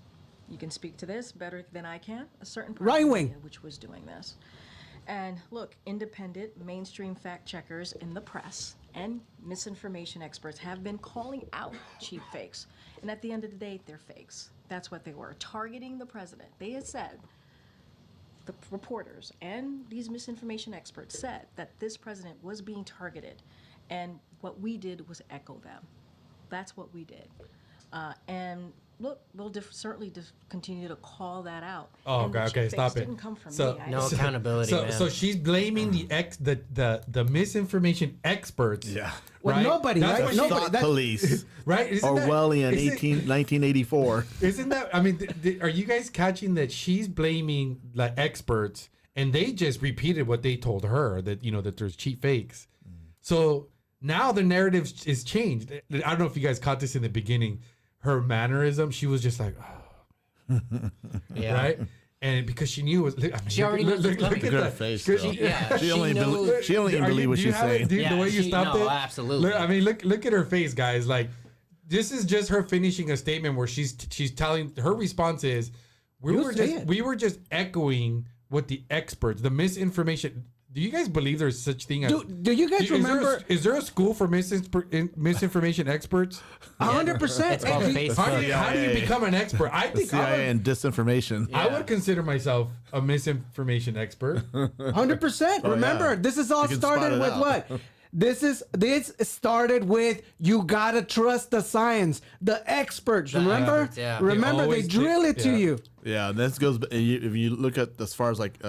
you can speak to this better than I can. A certain part right of the wing, media which was doing this. And look, independent, mainstream fact checkers in the press and misinformation experts have been calling out cheap fakes. And at the end of the day, they're fakes. That's what they were, targeting the president. They had said, the reporters and these misinformation experts said that this president was being targeted. And what we did was echo them. That's what we did. And look, we'll certainly continue to call that out. Oh, and okay, stop it. Didn't come from me. No accountability, man. So she's blaming the misinformation experts. Yeah. Well, right? Nobody, that's right? Nobody. Thought police. Right? Orwellian, 1984. Isn't that, I mean, are you guys catching that she's blaming the experts and they just repeated what they told her that, you know, that there's cheap fakes. So now the narrative is changed. I don't know if you guys caught this in the beginning. Her mannerism, she was just like, oh. Yeah. Right? And because she knew it was, I mean, she already knows look at her face. She only believe what she's saying. The way you stopped it, absolutely. I mean, look at her face, guys. Like, this is just her finishing a statement where she's telling, her response is, we were just echoing what the experts, the misinformation. Do you guys believe there's such thing as? Do you guys remember? Is there a school for misinformation experts? 100%. How do you become an expert? I think CIA and disinformation. I would consider myself a misinformation expert. 100%. Remember, this is all started with what? This started with you gotta trust the science, the experts. Remember, remember they drill it to you. Yeah, and this goes. If you look at as far as like.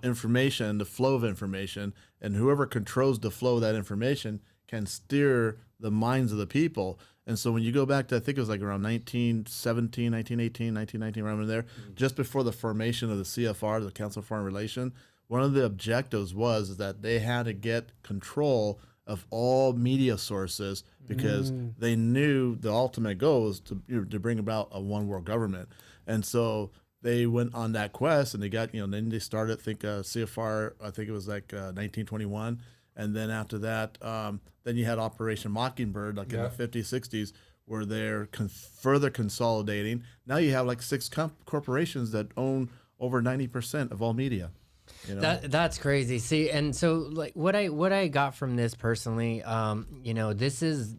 Information, the flow of information, and whoever controls the flow of that information can steer the minds of the people. And so when you go back to, I think it was like around 1917, 1918, 1919, around there, just before the formation of the CFR, the Council of Foreign Relations, one of the objectives was that they had to get control of all media sources because they knew the ultimate goal was to bring about a one world government, and so they went on that quest and they got then they started CFR, I think it was like 1921, and then after that then you had Operation Mockingbird in the 50s 60s where they're further consolidating. Now you have like 6 corporations that own over 90% of all media. That's crazy. See, and so like what I got from this personally, this is,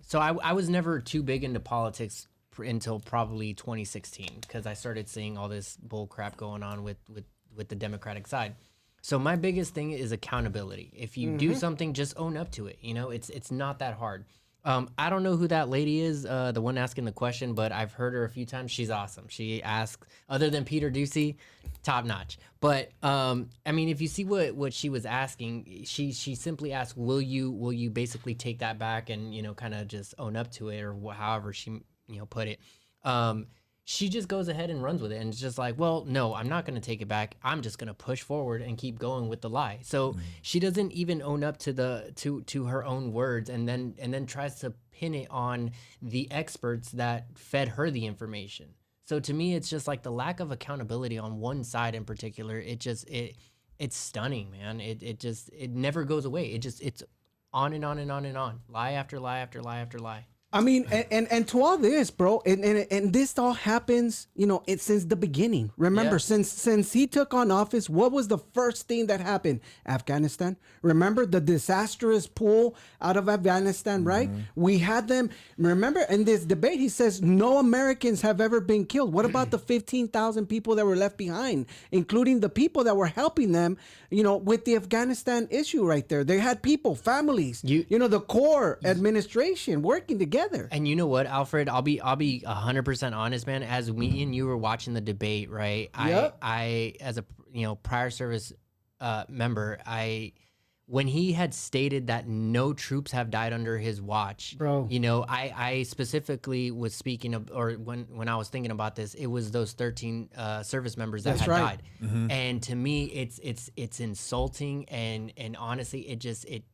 so I was never too big into politics until probably 2016 because I started seeing all this bull crap going on with the Democratic side. So my biggest thing is accountability. If you do something, just own up to it. It's not that hard. I don't know who that lady is, the one asking the question, but I've heard her a few times. She's awesome. She asks, other than Peter Ducey, top notch. But if you see what she was asking, she simply asked, will you basically take that back and kind of just own up to it, or however she put it. She just goes ahead and runs with it, and it's just like, well, no, I'm not going to take it back. I'm just going to push forward and keep going with the lie. So she doesn't even own up to her own words, and then tries to pin it on the experts that fed her the information. So to me, it's just like the lack of accountability on one side in particular. It's stunning, man. It never goes away. It's on and on and on and on. Lie after lie after lie after lie. I mean, and to all this, bro, and this all happens, since the beginning. Remember, since he took on office, what was the first thing that happened? Afghanistan. Remember the disastrous pull out of Afghanistan, right? We had them. Remember, in this debate, he says no Americans have ever been killed. What about the 15,000 people that were left behind, including the people that were helping them, with the Afghanistan issue right there? They had people, families, the core administration working together. And you know what, Alfred? I'll be 100% honest, man. As me and you were watching the debate, right? Yep. I as a prior service member, when he had stated that no troops have died under his watch, bro. I specifically was speaking of, or when I was thinking about this, it was those 13 service members that had died. And to me, it's insulting, and honestly, it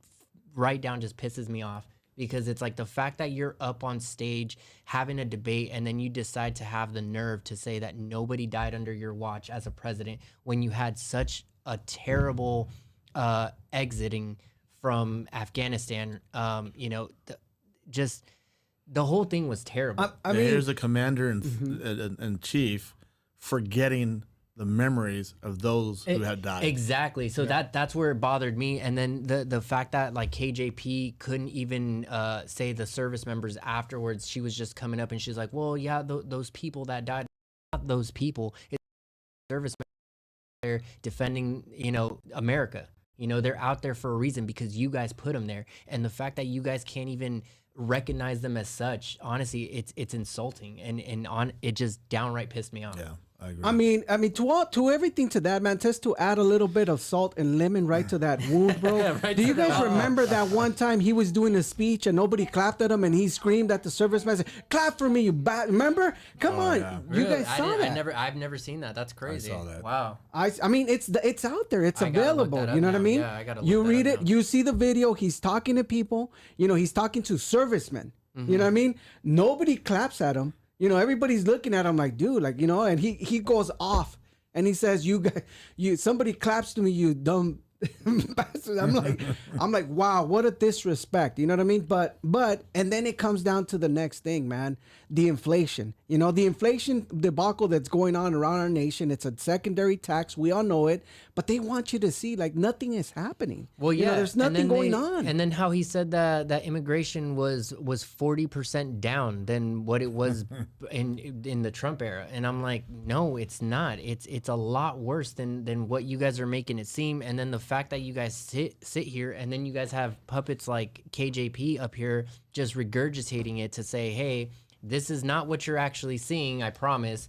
right down just pisses me off. Because it's like the fact that you're up on stage having a debate and then you decide to have the nerve to say that nobody died under your watch as a president when you had such a terrible exiting from Afghanistan. Just the whole thing was terrible. I mean, here's a commander in chief forgetting the memories of those who had died. Exactly. So that's where it bothered me. And then the fact that like KJP couldn't even say the service members afterwards. She was just coming up and she's like, well, yeah, those people that died, not those people. It's service members there defending, America. They're out there for a reason because you guys put them there. And the fact that you guys can't even recognize them as such, honestly, it's insulting. And it just downright pissed me off. Yeah. I agree. I mean, to everything to that, man, just to add a little bit of salt and lemon right to that wound, bro. Do you guys remember that one time he was doing a speech and nobody clapped at him and he screamed at the serviceman, said, "Clap for me, you bat!" Remember? Come on, yeah. you guys saw that? I've never seen that. That's crazy. I saw that. Wow. I mean, it's out there. It's I gotta look available. that up You know what I now. mean? Yeah, I gotta look You that read up it. now. You see the video. He's talking to people. He's talking to servicemen. You know what I mean? Nobody claps at him. Everybody's looking at him like, dude, like, and he goes off and he says, somebody claps to me, you dumb bastard. I'm like, wow, what a disrespect. You know what I mean? But, and then it comes down to the next thing, man, the inflation. The inflation debacle that's going on around our nation. It's a secondary tax. We all know it, but they want you to see like nothing is happening. Well, yeah, there's nothing going on. And then how he said that immigration was 40% down than what it was in the Trump era. And I'm like, no, it's not. It's a lot worse than what you guys are making it seem. And then the fact that you guys sit here and then you guys have puppets like KJP up here just regurgitating it to say, hey, this is not what you're actually seeing. I promise.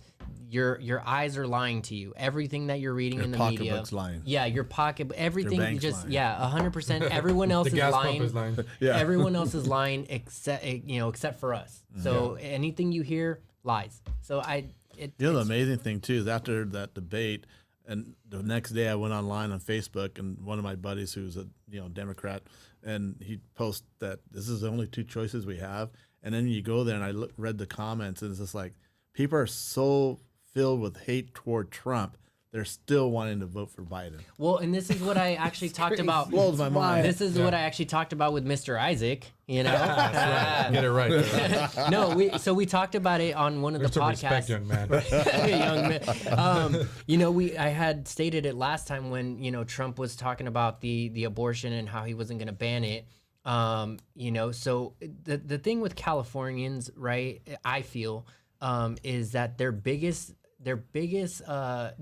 Your eyes are lying to you. Everything that you're reading in the media. Your pocketbook's lying. Yeah, your pocket. Everything. Your bank's Just lying. 100%. Everyone else The is gas lying. pump is lying. Yeah. Everyone else is lying except for us. So anything you hear lies. So the amazing thing too is after that debate, And the next day I went online on Facebook, and one of my buddies who's a Democrat, and he posts that this is the only two choices we have. And then you go there and I read the comments, and it's just like people are so filled with hate toward Trump. They're still wanting to vote for Biden. Well, and this is what I actually talked about. Blows my mind. This is what I actually talked about with Mr. Isaac. You know, Get it right. No, we talked about it on one of the podcasts. Respect, young man. Young man. You know, I had stated it last time when Trump was talking about the abortion and how he wasn't going to ban it. So the thing with Californians, right? I feel is that their biggest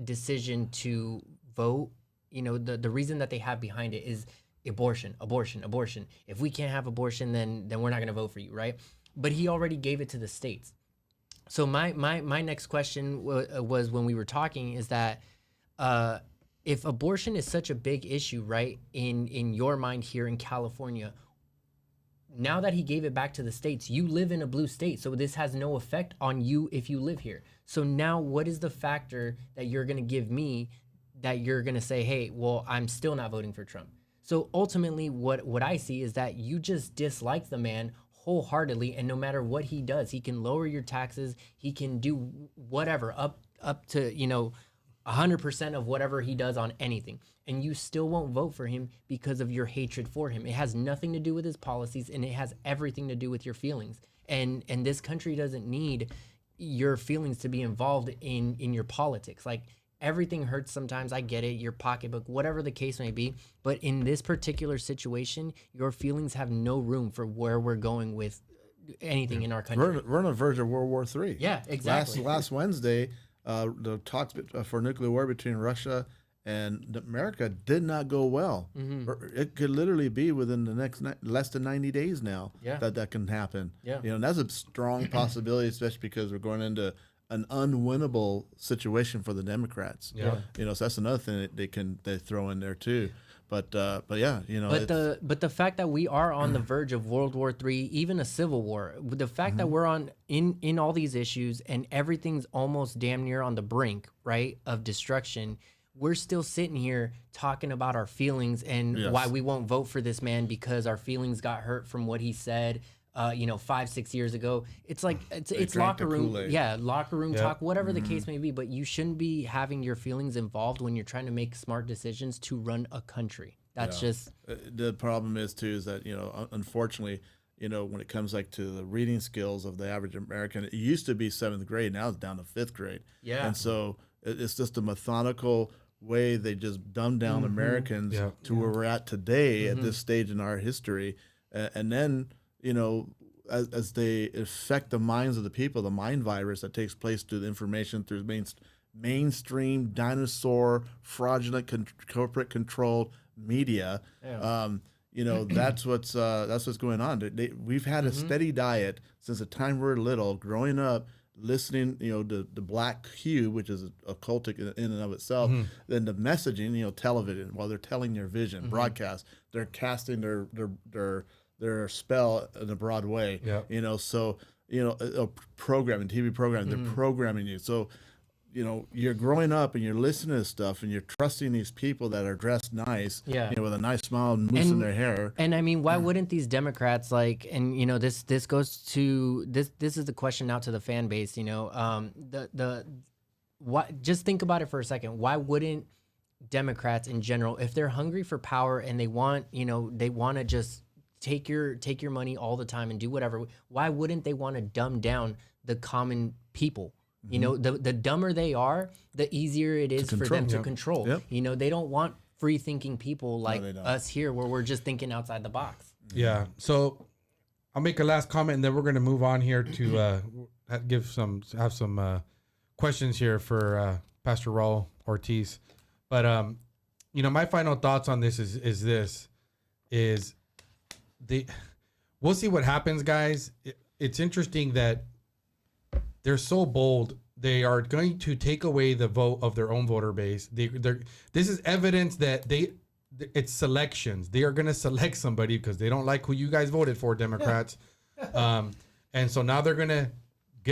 decision to vote, the reason that they have behind it is abortion. If we can't have abortion, then we're not going to vote for you, right? But he already gave it to the states. So my next question was when we were talking is that if abortion is such a big issue, right, in your mind here in California, now that he gave it back to the states, you live in a blue state, so this has no effect on you if you live here. So now what is the factor that you're going to give me that you're going to say, hey, well, I'm still not voting for Trump? So ultimately what I see is that you just dislike the man wholeheartedly, and no matter what he does, he can lower your taxes, he can do whatever, up to 100% of whatever he does on anything, and you still won't vote for him because of your hatred for him. It has nothing to do with his policies, and it has everything to do with your feelings. And this country doesn't need your feelings to be involved in your politics. Like, everything hurts sometimes. I get it, your pocketbook, whatever the case may be. But in this particular situation, your feelings have no room for where we're going with anything in our country. We're on the verge of World War III. Yeah, exactly. Last Wednesday, the talks for nuclear war between Russia and America did not go well. Mm-hmm. It could literally be within the next less than 90 days now that can happen. Yeah. And that's a strong possibility, especially because we're going into an unwinnable situation for the Democrats. Yeah. So that's another thing that they throw in there too. But yeah, But the fact that we are on the verge of World War III, even a civil war, the fact that we're on in all these issues and everything's almost damn near on the brink, right, of destruction, we're still sitting here talking about our feelings and why we won't vote for this man because our feelings got hurt from what he said. 5-6 years ago. It's like it's locker room, locker room talk, whatever the case may be. But you shouldn't be having your feelings involved when you're trying to make smart decisions to run a country. That's just the problem is that unfortunately, when it comes to the reading skills of the average American, it used to be 7th grade, now it's down to 5th grade. Yeah, and so it's just a methodical way they just dumb down Americans to where we're at today at this stage in our history, and then. As they affect the minds of the people, the mind virus that takes place through the information through mainstream dinosaur fraudulent corporate controlled media. That's what's going on. We've had a steady diet since the time we were little, growing up, listening, the black hue, which is occultic in and of itself. Then the messaging, television, while they're telling their vision, broadcast, they're casting their spell in a broad way. Programming, TV programming, they're programming you. So, you're growing up and you're listening to stuff and you're trusting these people that are dressed nice, with a nice smile and mousse in their hair. And I mean, why wouldn't these Democrats this goes to this is the question now to the fan base, just think about it for a second. Why wouldn't Democrats in general, if they're hungry for power and they want to just take your money all the time and do whatever, why wouldn't they want to dumb down the common people? The dumber they are, the easier it is for them to control. Yep. They don't want free thinking people like us here where we're just thinking outside the box. Yeah. So I'll make a last comment and then we're going to move on here to have some questions here for Pastor Raul Ortiz. But my final thoughts on this is we'll see what happens, guys. It's interesting that they're so bold. They are going to take away the vote of their own voter base. This is evidence that it's selections. They are going to select somebody because they don't like who you guys voted for, Democrats. And so now they're going to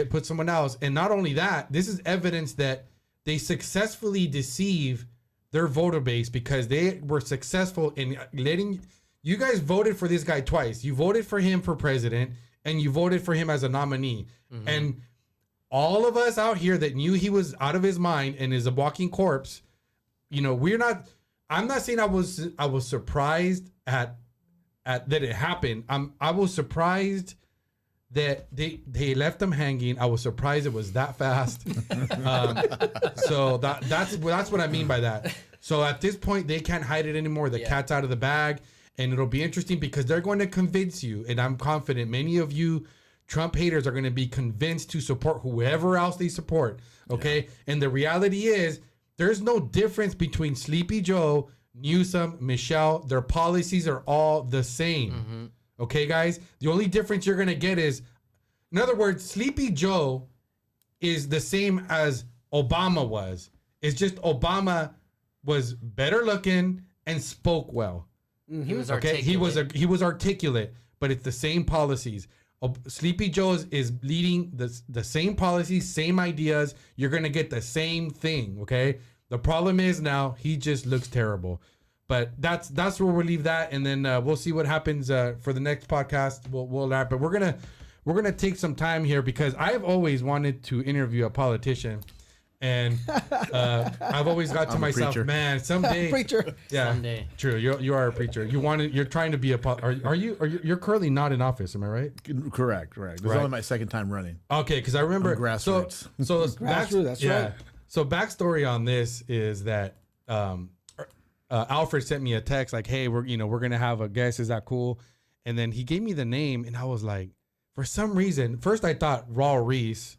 put someone else. And not only that, this is evidence that they successfully deceive their voter base because they were successful in letting you guys voted for this guy twice. You voted for him for president and you voted for him as a nominee. Mm-hmm. And all of us out here that knew he was out of his mind and is a walking corpse, you know, I'm not saying I was surprised at that it happened. I was surprised that they left him hanging. I was surprised it was that fast. So that's what I mean by that. So at this point, they can't hide it anymore. The cat's out of the bag, and it'll be interesting because they're going to convince you, and I'm confident many of you Trump haters are going to be convinced to support whoever else they support. Okay, and the reality is there's no difference between Sleepy Joe, Newsom, Michelle. Their policies are all the same. Mm-hmm. Okay, guys? The only difference you're going to get is, in other words, Sleepy Joe is the same as Obama was. It's just Obama was better looking and spoke well. He was okay. articulate. He was articulate, but it's the same policies. Sleepy Joe is leading the same policies, same ideas. You're going to get the same thing, okay? The problem is now he just looks terrible. But that's where we'll leave that, and then we'll see what happens for the next podcast. We'll wrap. But we're gonna take some time here because I've always wanted to interview a politician, and I've always got to myself, man, someday. Preacher. Yeah, Someday. True. You are a preacher. You're trying to be a. You're currently not in office? Am I right? Correct. This is only my second time running. Okay, because I remember grassroots. So Grassroots. That's right. So backstory on this is that. Alfred sent me a text like, "Hey, we're gonna have a guest. Is that cool?" And then he gave me the name, and I was like, for some reason, first I thought Raul Reese,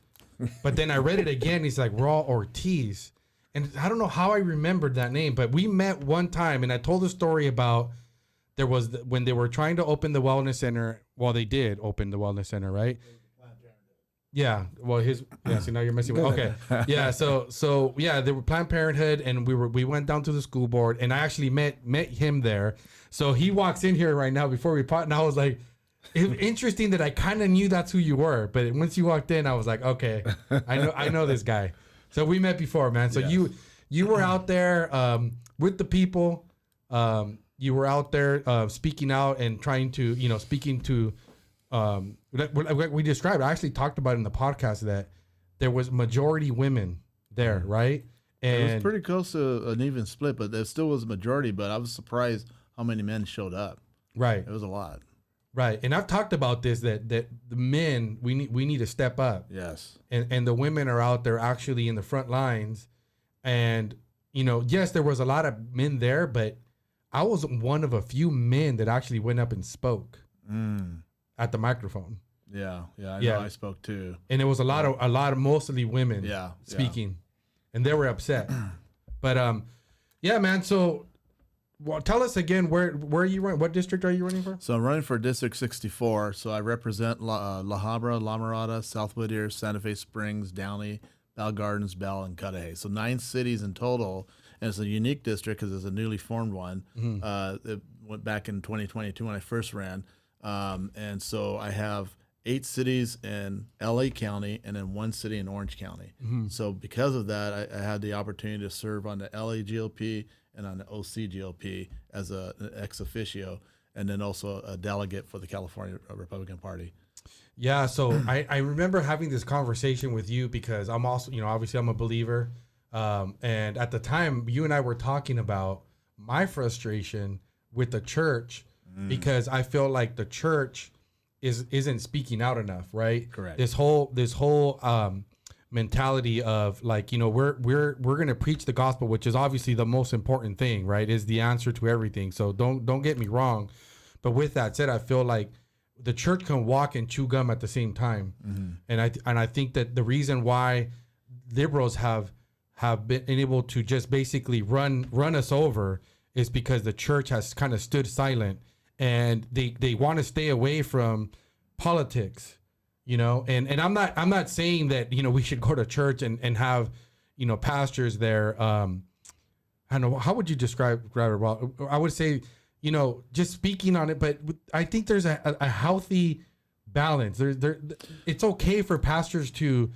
but then I read it again. He's like Raul Ortiz, and I don't know how I remembered that name, but we met one time, and I told a story about when they were trying to open the wellness center. Well, they did open the wellness center, right? Yeah, well, so now you're messing with. Okay, yeah, so yeah, they were Planned Parenthood, and we went down to the school board, and I actually met him there. So he walks in here right now before we pot, and I was like, interesting that I kind of knew that's who you were, but once you walked in, I was like, okay, I know this guy. So we met before, man. So yes. you were out there with the people. You were out there speaking out and trying to speaking to. Like we described, I actually talked about in the podcast that there was majority women there, right? And it was pretty close to an even split, but there still was a majority. But I was surprised how many men showed up. Right, it was a lot. Right, and I've talked about this that the men we need to step up. Yes, and the women are out there actually in the front lines, and yes, there was a lot of men there, but I was one of a few men that actually went up and spoke. At the microphone. Yeah, I know I spoke too. And it was a lot of mostly women speaking. And they were upset. But yeah, man, so tell us again where are you running? What district are you running for? So I'm running for District 64. So I represent La Habra, La Mirada, South Whittier, Santa Fe Springs, Downey, Bell Gardens, Bell, and Cudahy. So 9 cities in total. And it's a unique district because it's a newly formed one. It went back in 2022 when I first ran. And so I have 8 cities in LA County and then 1 city in Orange County. So because of that, I had the opportunity to serve on the LA GOP and on the OC GOP as an ex officio, and then also a delegate for the California Republican Party. Yeah, so I remember having this conversation with you because I'm also, obviously I'm a believer. And at the time, you and I were talking about my frustration with the church because I feel like the church isn't speaking out enough, right? Correct. This whole mentality of like, we're gonna preach the gospel, which is obviously the most important thing, right? Is the answer to everything. So don't get me wrong, but with that said, I feel like the church can walk and chew gum at the same time, and I think that the reason why liberals have been able to just basically run us over is because the church has kind of stood silent. And they want to stay away from politics, and I'm not saying that, we should go to church and have, pastors there. I don't know, how would you describe it? Well, I would say, just speaking on it, but I think there's a healthy balance. It's okay for pastors to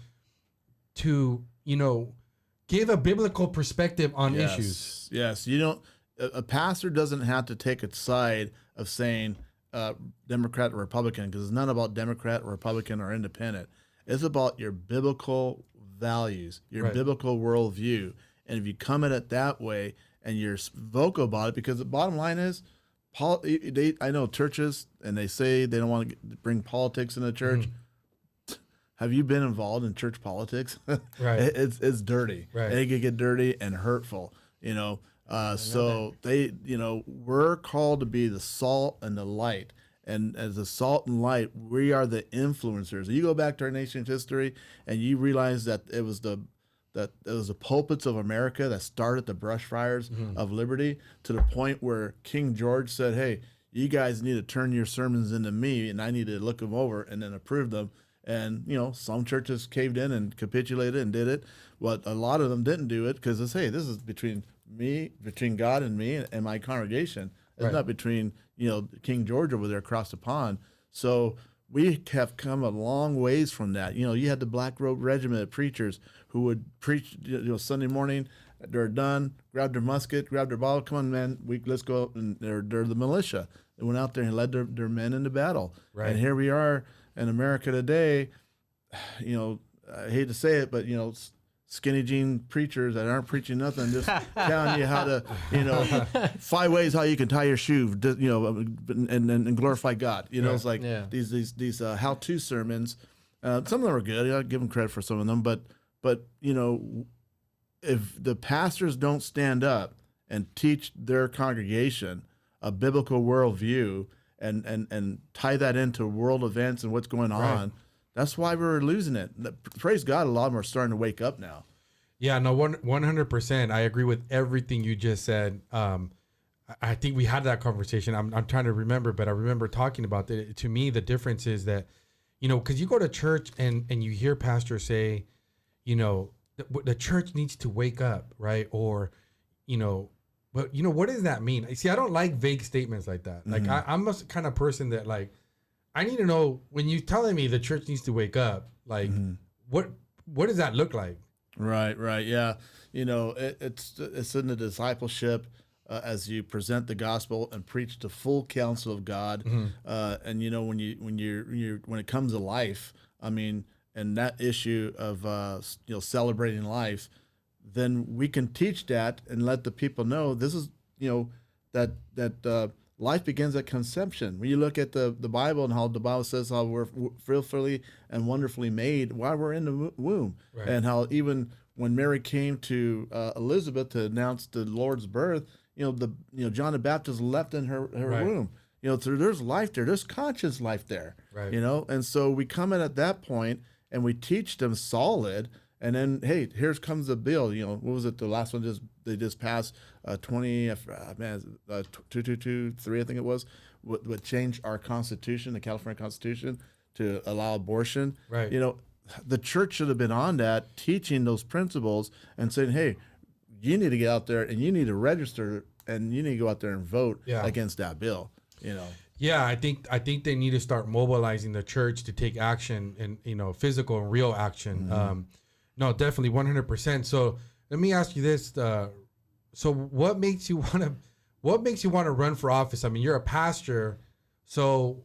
give give a biblical perspective on Yes. issues. Yes, you don't. A pastor doesn't have to take a side of saying Democrat or Republican, because it's not about Democrat or Republican or independent. It's about your biblical values, your Right. biblical worldview, and if you come at it that way and you're vocal about it, because the bottom line is, I know churches and they say they don't want to bring politics in the church. Have you been involved in church politics? Right. It's dirty. Right. It can get dirty and hurtful, you know. So we're called to be the salt and the light. And as the salt and light, we are the influencers. You go back to our nation's history and you realize that it was the pulpits of America that started the brush fires of liberty, to the point where King George said, hey, you guys need to turn your sermons into me, and I need to look them over and then approve them. And, you know, some churches caved in and capitulated and did it. But a lot of them didn't do it because it's, hey, this is between God and me and my congregation. It's Right. not between, you know, King George over there across the pond. So we have come a long ways from that. You know, you had the Black Robe Regiment of preachers who would preach, you know, Sunday morning. They're done, grab their musket, grab their bottle. Come on, man, let's go. And they're the militia. They went out there and led their men into battle. Right. And here we are in America today. You know, I hate to say it, but, you know, skinny jean preachers that aren't preaching nothing, just telling you how to, you know, 5 ways how you can tie your shoe, you know, and glorify God. You know, Right. it's like these how-to sermons. Some of them are good. I give them credit for some of them, but you know, if the pastors don't stand up and teach their congregation a biblical worldview and tie that into world events and what's going on. Right. That's why we're losing it. Praise God, a lot of them are starting to wake up now. Yeah, no, 100%. I agree with everything you just said. I think we had that conversation. I'm trying to remember, but I remember talking about it. To me, the difference is that, you know, because you go to church and you hear pastors say, you know, the church needs to wake up, right? Or, you know, but, you know, what does that mean? See, I don't like vague statements like that. Like, I'm a kind of person that, like, I need to know, when you're telling me the church needs to wake up, like, what does that look like? Right, yeah. You know, it's in the discipleship as you present the gospel and preach the full counsel of God. And you know, when it comes to life, I mean, and that issue of you know, celebrating life, then we can teach that and let the people know this is, you know, that life begins at conception. When you look at the Bible and how the Bible says how we're fearfully and wonderfully made while we're in the womb, Right. and how even when Mary came to Elizabeth to announce the Lord's birth, you know, John the Baptist left in her Right. womb. You know, so there's life there. There's conscious life there. Right. You know, and so we come in at that point and we teach them solid. And then, hey, here comes the bill. You know, what was it? The last one they just passed 223, I think it was, would change our Constitution, the California Constitution, to allow abortion. Right. You know, the church should have been on that, teaching those principles and saying, hey, you need to get out there and you need to register and you need to go out there and vote against that bill. You know. Yeah, I think they need to start mobilizing the church to take action, and, you know, physical and real action. No, definitely 100%. So let me ask you this: so what makes you want to run for office? I mean, you're a pastor, so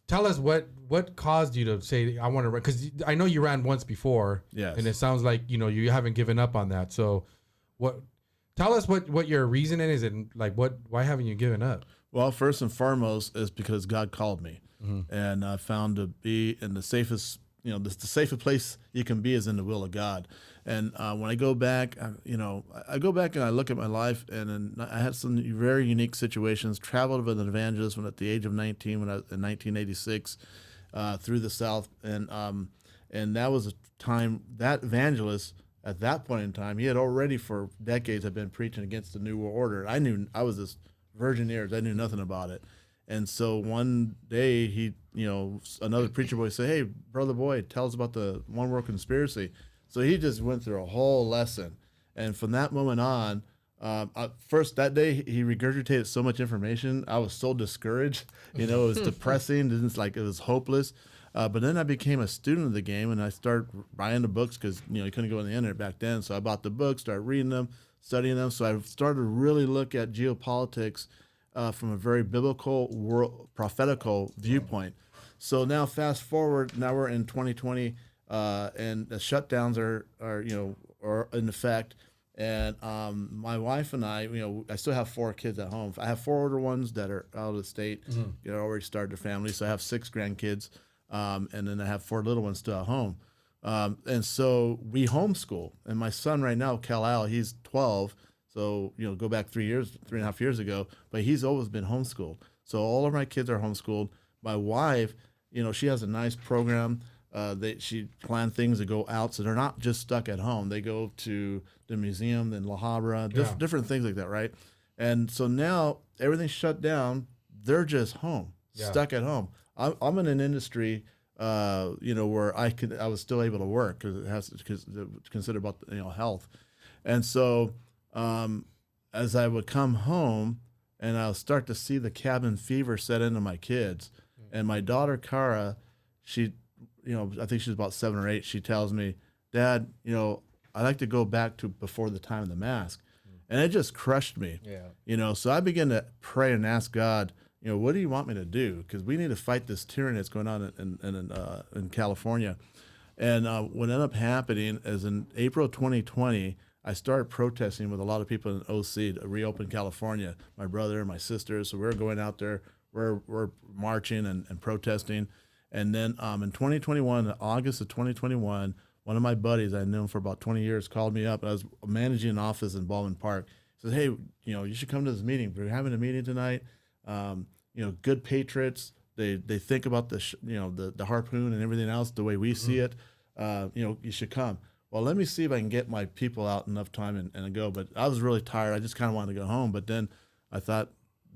tell us what caused you to say I want to run, because I know you ran once before, Yes, and it sounds like, you know, you haven't given up on that. So tell us what your reasoning is, and like why haven't you given up? Well, first and foremost is because God called me, and I found to be in the safest. You know, the safest place you can be is in the will of God. And when I go back, you know, I go back and I look at my life, and I had some very unique situations. Traveled with an evangelist at the age of 19, when I was in 1986, through the South, and that was a time that evangelist at that point in time, he had already for decades had been preaching against the New World Order. I was this virgin ears. I knew nothing about it. And so one day he, you know, another preacher boy said, hey, brother boy, tell us about the one world conspiracy. So he just went through a whole lesson. And from that moment on, first that day he regurgitated so much information. I was so discouraged, you know, it was depressing. It was hopeless. But then I became a student of the game, and I started buying the books because you couldn't go on the internet back then. So I bought the books, started reading them, studying them. So I started to really look at geopolitics from a very biblical, prophetical viewpoint. So now, fast forward, now we're in 2020, and the shutdowns are in effect. And my wife and I, I still have 4 kids at home. I have 4 older ones that are out of the state. Already started their family. So I have 6 grandkids, and then I have 4 little ones still at home. And so we homeschool. And my son right now, Kal-El, he's 12. So, go back 3.5 years ago. But he's always been homeschooled. So all of my kids are homeschooled. My wife, she has a nice program. She planned things to go out, so they're not just stuck at home. They go to the museum in La Habra, different things like that, right? And so now everything's shut down. They're just home, stuck at home. I'm in an industry, where I was still able to work because it's considered about health. And so as I would come home, and I'll start to see the cabin fever set into my kids, and my daughter Cara, she. I think she's about 7 or 8. She tells me, Dad, I like to go back to before the time of the mask. And it just crushed me. So I began to pray and ask God, what do you want me to do? Because we need to fight this tyranny that's going on in California. And what ended up happening is in April 2020, I started protesting with a lot of people in OC to reopen California, my brother and my sisters. So we were going out there, we're marching and protesting. And then in 2021, August of 2021, one of my buddies I knew him for about 20 years called me up. I was managing an office in Baldwin Park. He said, "Hey, you should come to this meeting. We're having a meeting tonight. Good patriots. They think about the harpoon and everything else the way we see it. You should come." Well, let me see if I can get my people out enough time and go. But I was really tired. I just kind of wanted to go home. But then I thought,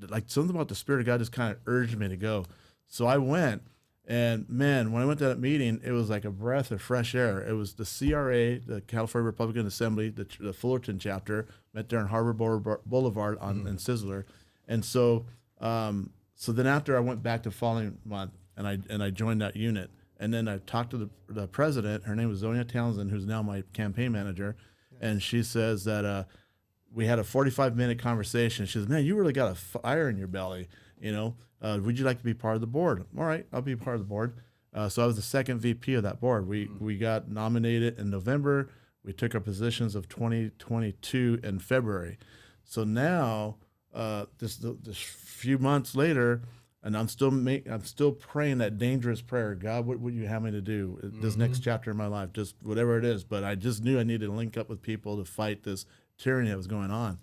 like, something about the Spirit of God just kind of urged me to go. So I went. And man, when I went to that meeting, it was like a breath of fresh air. It was the CRA, the California Republican Assembly, the Fullerton chapter, met there on Harbor Boulevard in Sizzler. And so then after I went back the following month and I joined that unit. And then I talked to the president. Her name was Zonia Townsend, who's now my campaign manager. And she says that we had a 45-minute conversation. She says, "Man, you really got a fire in your belly, would you like to be part of the board?" All right, I'll be part of the board. So I was the second VP of that board. We got nominated in November. We took our positions of 2022 in February. So now, this few months later, and I'm still praying that dangerous prayer. God, what would you have me to do this next chapter in my life? Just whatever it is. But I just knew I needed to link up with people to fight this tyranny that was going on.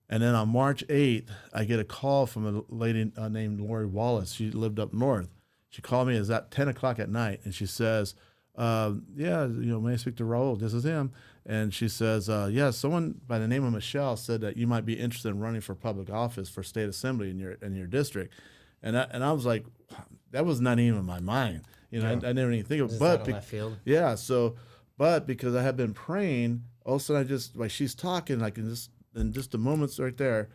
And then on March 8th, I get a call from a lady named Lori Wallace. She lived up north. She called me. It was at 10 o'clock at night. And she says, may I speak to Raul? This is him. And she says, someone by the name of Michelle said that you might be interested in running for public office for state assembly in your district. And I was like, that was not even in my mind. I never even think of it. But left field. Yeah. So, but because I had been praying, all of a sudden I just, like, she's talking, like, in just the moments right there,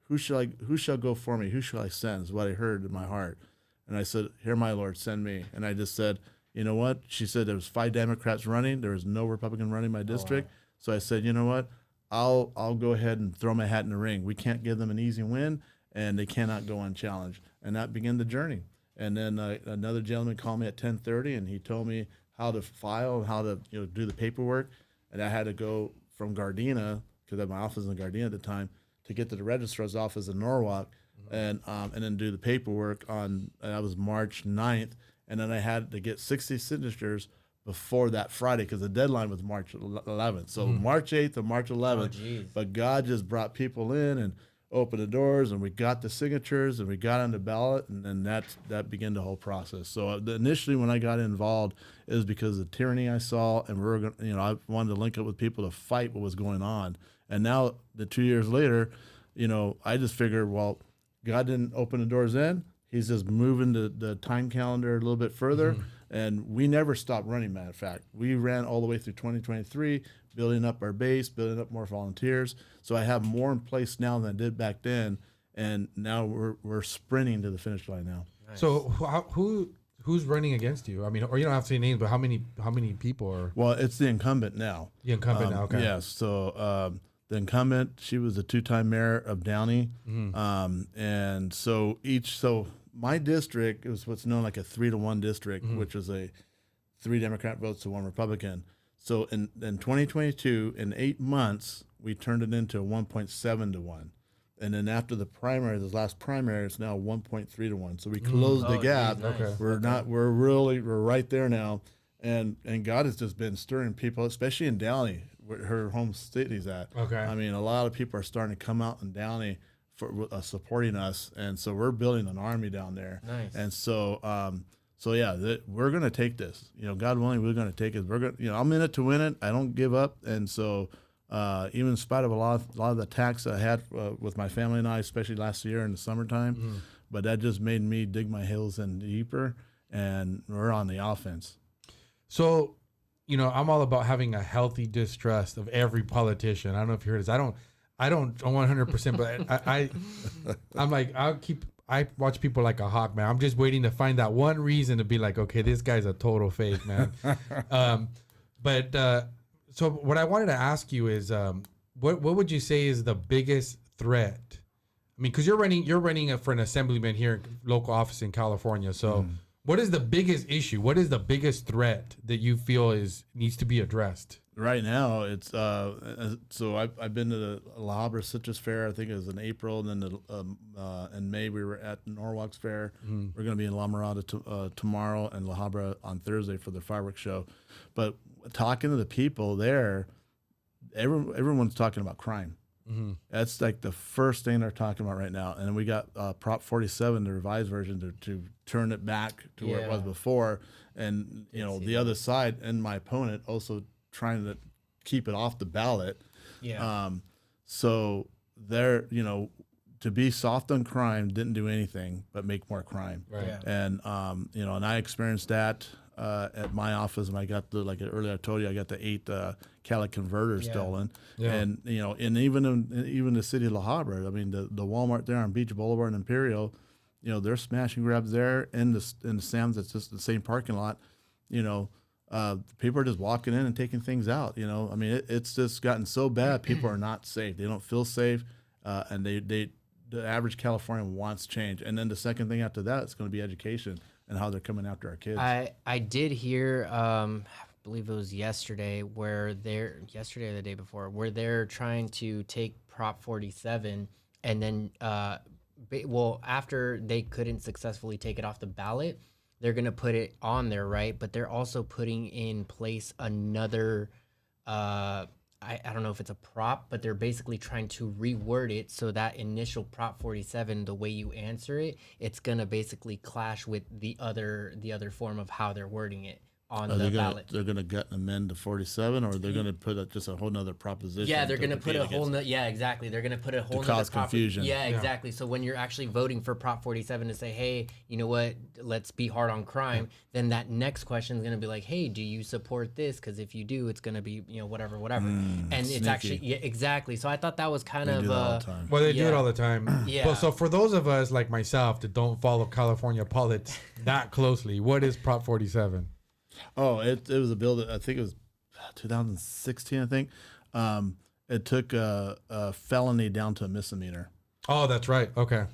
who shall go for me? Who shall I send? Is what I heard in my heart. And I said, "Here, my Lord, send me." And I just said, "You know what?" She said there was 5 Democrats running. There was no Republican running my district. Wow. So I said, "You know what? I'll go ahead and throw my hat in the ring. We can't give them an easy win, and they cannot go unchallenged." And that began the journey. And then another gentleman called me at 10:30, and he told me how to file and how to do the paperwork. And I had to go from Gardena, because I had my office in Gardena at the time, to get to the registrar's office in Norwalk, and then do the paperwork on, that was March 9th, and then I had to get 60 signatures before that Friday, because the deadline was March 11th. So March 8th and March 11th, but God just brought people in and opened the doors, and we got the signatures, and we got on the ballot, and then that began the whole process. So initially when I got involved, it was because of the tyranny I saw, and we were going, I wanted to link up with people to fight what was going on. And now, the 2 years later, I just figured, well, God didn't open the doors then. He's just moving the time calendar a little bit further. And we never stopped running, matter of fact. We ran all the way through 2023, building up our base, building up more volunteers. So I have more in place now than I did back then. And now we're sprinting to the finish line now. Nice. So who's running against you? I mean, or you don't have to say names, but how many people are? Well, it's the incumbent now. The incumbent now, okay. Yes. So the incumbent, she was a 2-time mayor of Downey, and so my district is what's known like a 3-to-1 district, which is a 3 Democrat votes to 1 Republican. So in 2022, in 8 months, we turned it into a 1.7 to 1. And then after the primary, this last primary, it's now 1.3 to 1. So we closed the gap. Nice. Okay. We're right there now. And God has just been stirring people, especially in Downey, where her home city's at. Okay. I mean, a lot of people are starting to come out in Downey for supporting us, and so we're building an army down there. Nice. And so, we're gonna take this. God willing, we're gonna take it. We're gonna, I'm in it to win it. I don't give up, and so. Even in spite of a lot of the attacks I had with my family and I, especially last year in the summertime, but that just made me dig my heels in deeper, and we're on the offense. So, I'm all about having a healthy distrust of every politician. I don't know if you heard this. I don't 100%, but I'm like, I watch people like a hawk, man. I'm just waiting to find that one reason to be like, okay, this guy's a total fake, man. So what I wanted to ask you is, what would you say is the biggest threat? I mean, because you're running for an assemblyman here, local office in California. So, what is the biggest issue? What is the biggest threat that you feel needs to be addressed? Right now, it's so I've been to the La Habra Citrus Fair. I think it was in April, and then in May we were at Norwalk's Fair. We're going to be in La Mirada tomorrow, and La Habra on Thursday for the fireworks show. But talking to the people there, everyone's talking about crime. That's like the first thing they're talking about right now. And then we got Prop 47, the revised version, to turn it back to where it was before. And the other side and my opponent also trying to keep it off the ballot. So they're to be soft on crime didn't do anything but make more crime. Right. And and I experienced that at my office when I got earlier I told you I got the 8 Cali converters stolen. And and even the city of La Habra, I mean the Walmart there on Beach Boulevard and Imperial, they're smashing grabs there in the Sam's that's just the same parking lot. People are just walking in and taking things out. I mean it's just gotten so bad. People are not safe. They don't feel safe, and the average Californian wants change. And then the second thing after that is going to be education and how they're coming after our kids. I did hear, I believe it was yesterday or the day before, where they're trying to take Prop 47 and then, after they couldn't successfully take it off the ballot, they're going to put it on there, right? But they're also putting in place another, I don't know if it's a prop, but they're basically trying to reword it so that initial Prop 47, the way you answer it, it's gonna basically clash with the other form of how they're wording it on the ballot. They're gonna gut and amend the 47, or they're gonna put just a whole nother proposition. Yeah, they're gonna put a whole exactly. They're gonna put a whole to cause confusion. Yeah, exactly. So when you're actually voting for Prop 47 to say, hey, you know what, let's be hard on crime, then that next question is gonna be like, hey, do you support this? Because if you do, it's gonna be whatever. And sneaky. It's actually exactly. So I thought that was kind They of do that all the time. Well, they do it all the time. Yeah. Well, so for those of us like myself that don't follow California politics that closely, what is Prop 47? Oh, it was a bill that I think it was 2016. I think it took a felony down to a misdemeanor. Oh, that's right. Okay.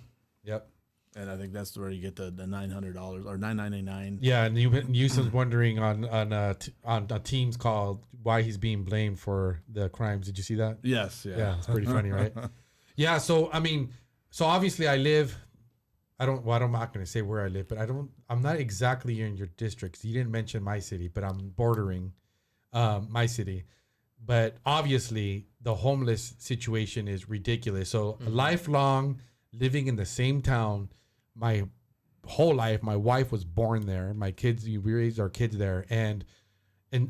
Yep. And I think that's where you get the $900 or $999. Yeah, and Newsom's wondering on a team's call why he's being blamed for the crimes. Did you see that? Yes. Yeah. Yeah, it's pretty funny, right? Yeah. So I mean, obviously I live. I'm not going to say where I live, but I'm not exactly in your district. So you didn't mention my city, but I'm bordering my city. But obviously the homeless situation is ridiculous. So lifelong living in the same town, my whole life, my wife was born there. My kids, we raised our kids there. And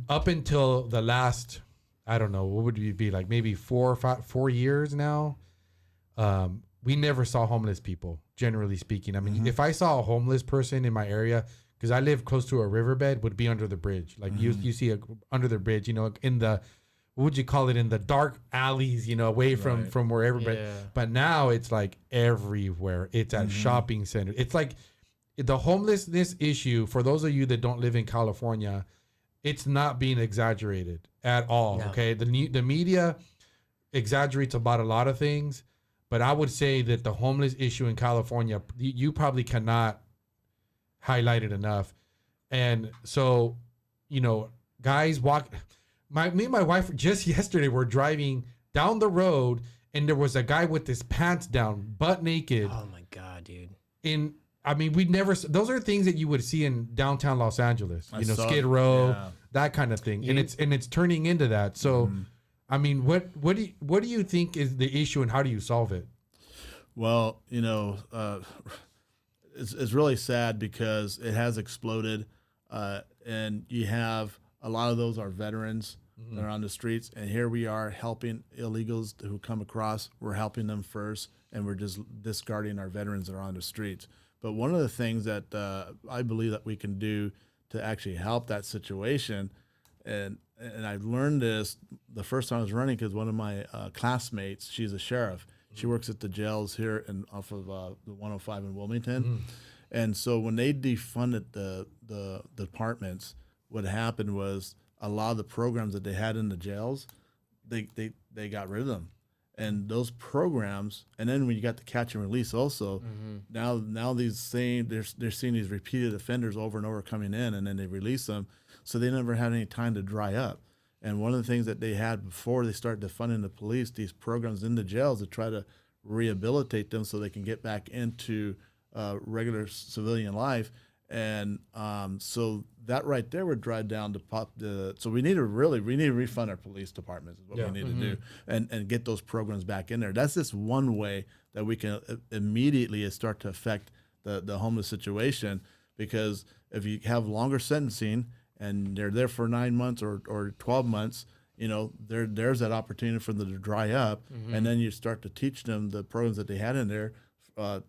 up until the last, I don't know, what would it be like maybe 4 years now? We never saw homeless people, generally speaking. I mean, if I saw a homeless person in my area, because I live close to a riverbed, would be under the bridge. Like you see under the bridge, in the, what would you call it, in the dark alleys, away from where everybody. Yeah. But now it's like everywhere. It's at shopping centers. It's like the homelessness issue, for those of you that don't live in California, it's not being exaggerated at all. No. Okay. The media exaggerates about a lot of things, but I would say that the homeless issue in California, you probably cannot highlight it enough. And so, guys me and my wife just yesterday were driving down the road, and there was a guy with his pants down, butt naked. Oh my God, dude. Those are things that you would see in downtown Los Angeles, Skid Row, that kind of thing. And it's turning into that. So, what do you think is the issue, and how do you solve it? Well, it's really sad because it has exploded, and you have a lot of those are veterans that are on the streets, and here we are helping illegals who come across. We're helping them first, and we're just discarding our veterans that are on the streets. But one of the things that I believe that we can do to actually help that situation, and I learned this the first time I was running because one of my classmates, she's a sheriff. She works at the jails here off of the 105 in Wilmington. And so when they defunded the departments, what happened was a lot of the programs that they had in the jails, they got rid of them. And those programs, and then when you got the catch and release also, now they're seeing these repeated offenders over and over coming in, and then they release them, so they never had any time to dry up. And one of the things that they had before they started defunding the police, these programs in the jails to try to rehabilitate them so they can get back into regular civilian life. And so that right there would drive down so we need to refund our police departments is what we need to do, and get those programs back in there. That's just one way that we can immediately start to affect the homeless situation, because if you have longer sentencing and they're there for 9 months or 12 months, there's that opportunity for them to dry up, and then you start to teach them the programs that they had in there,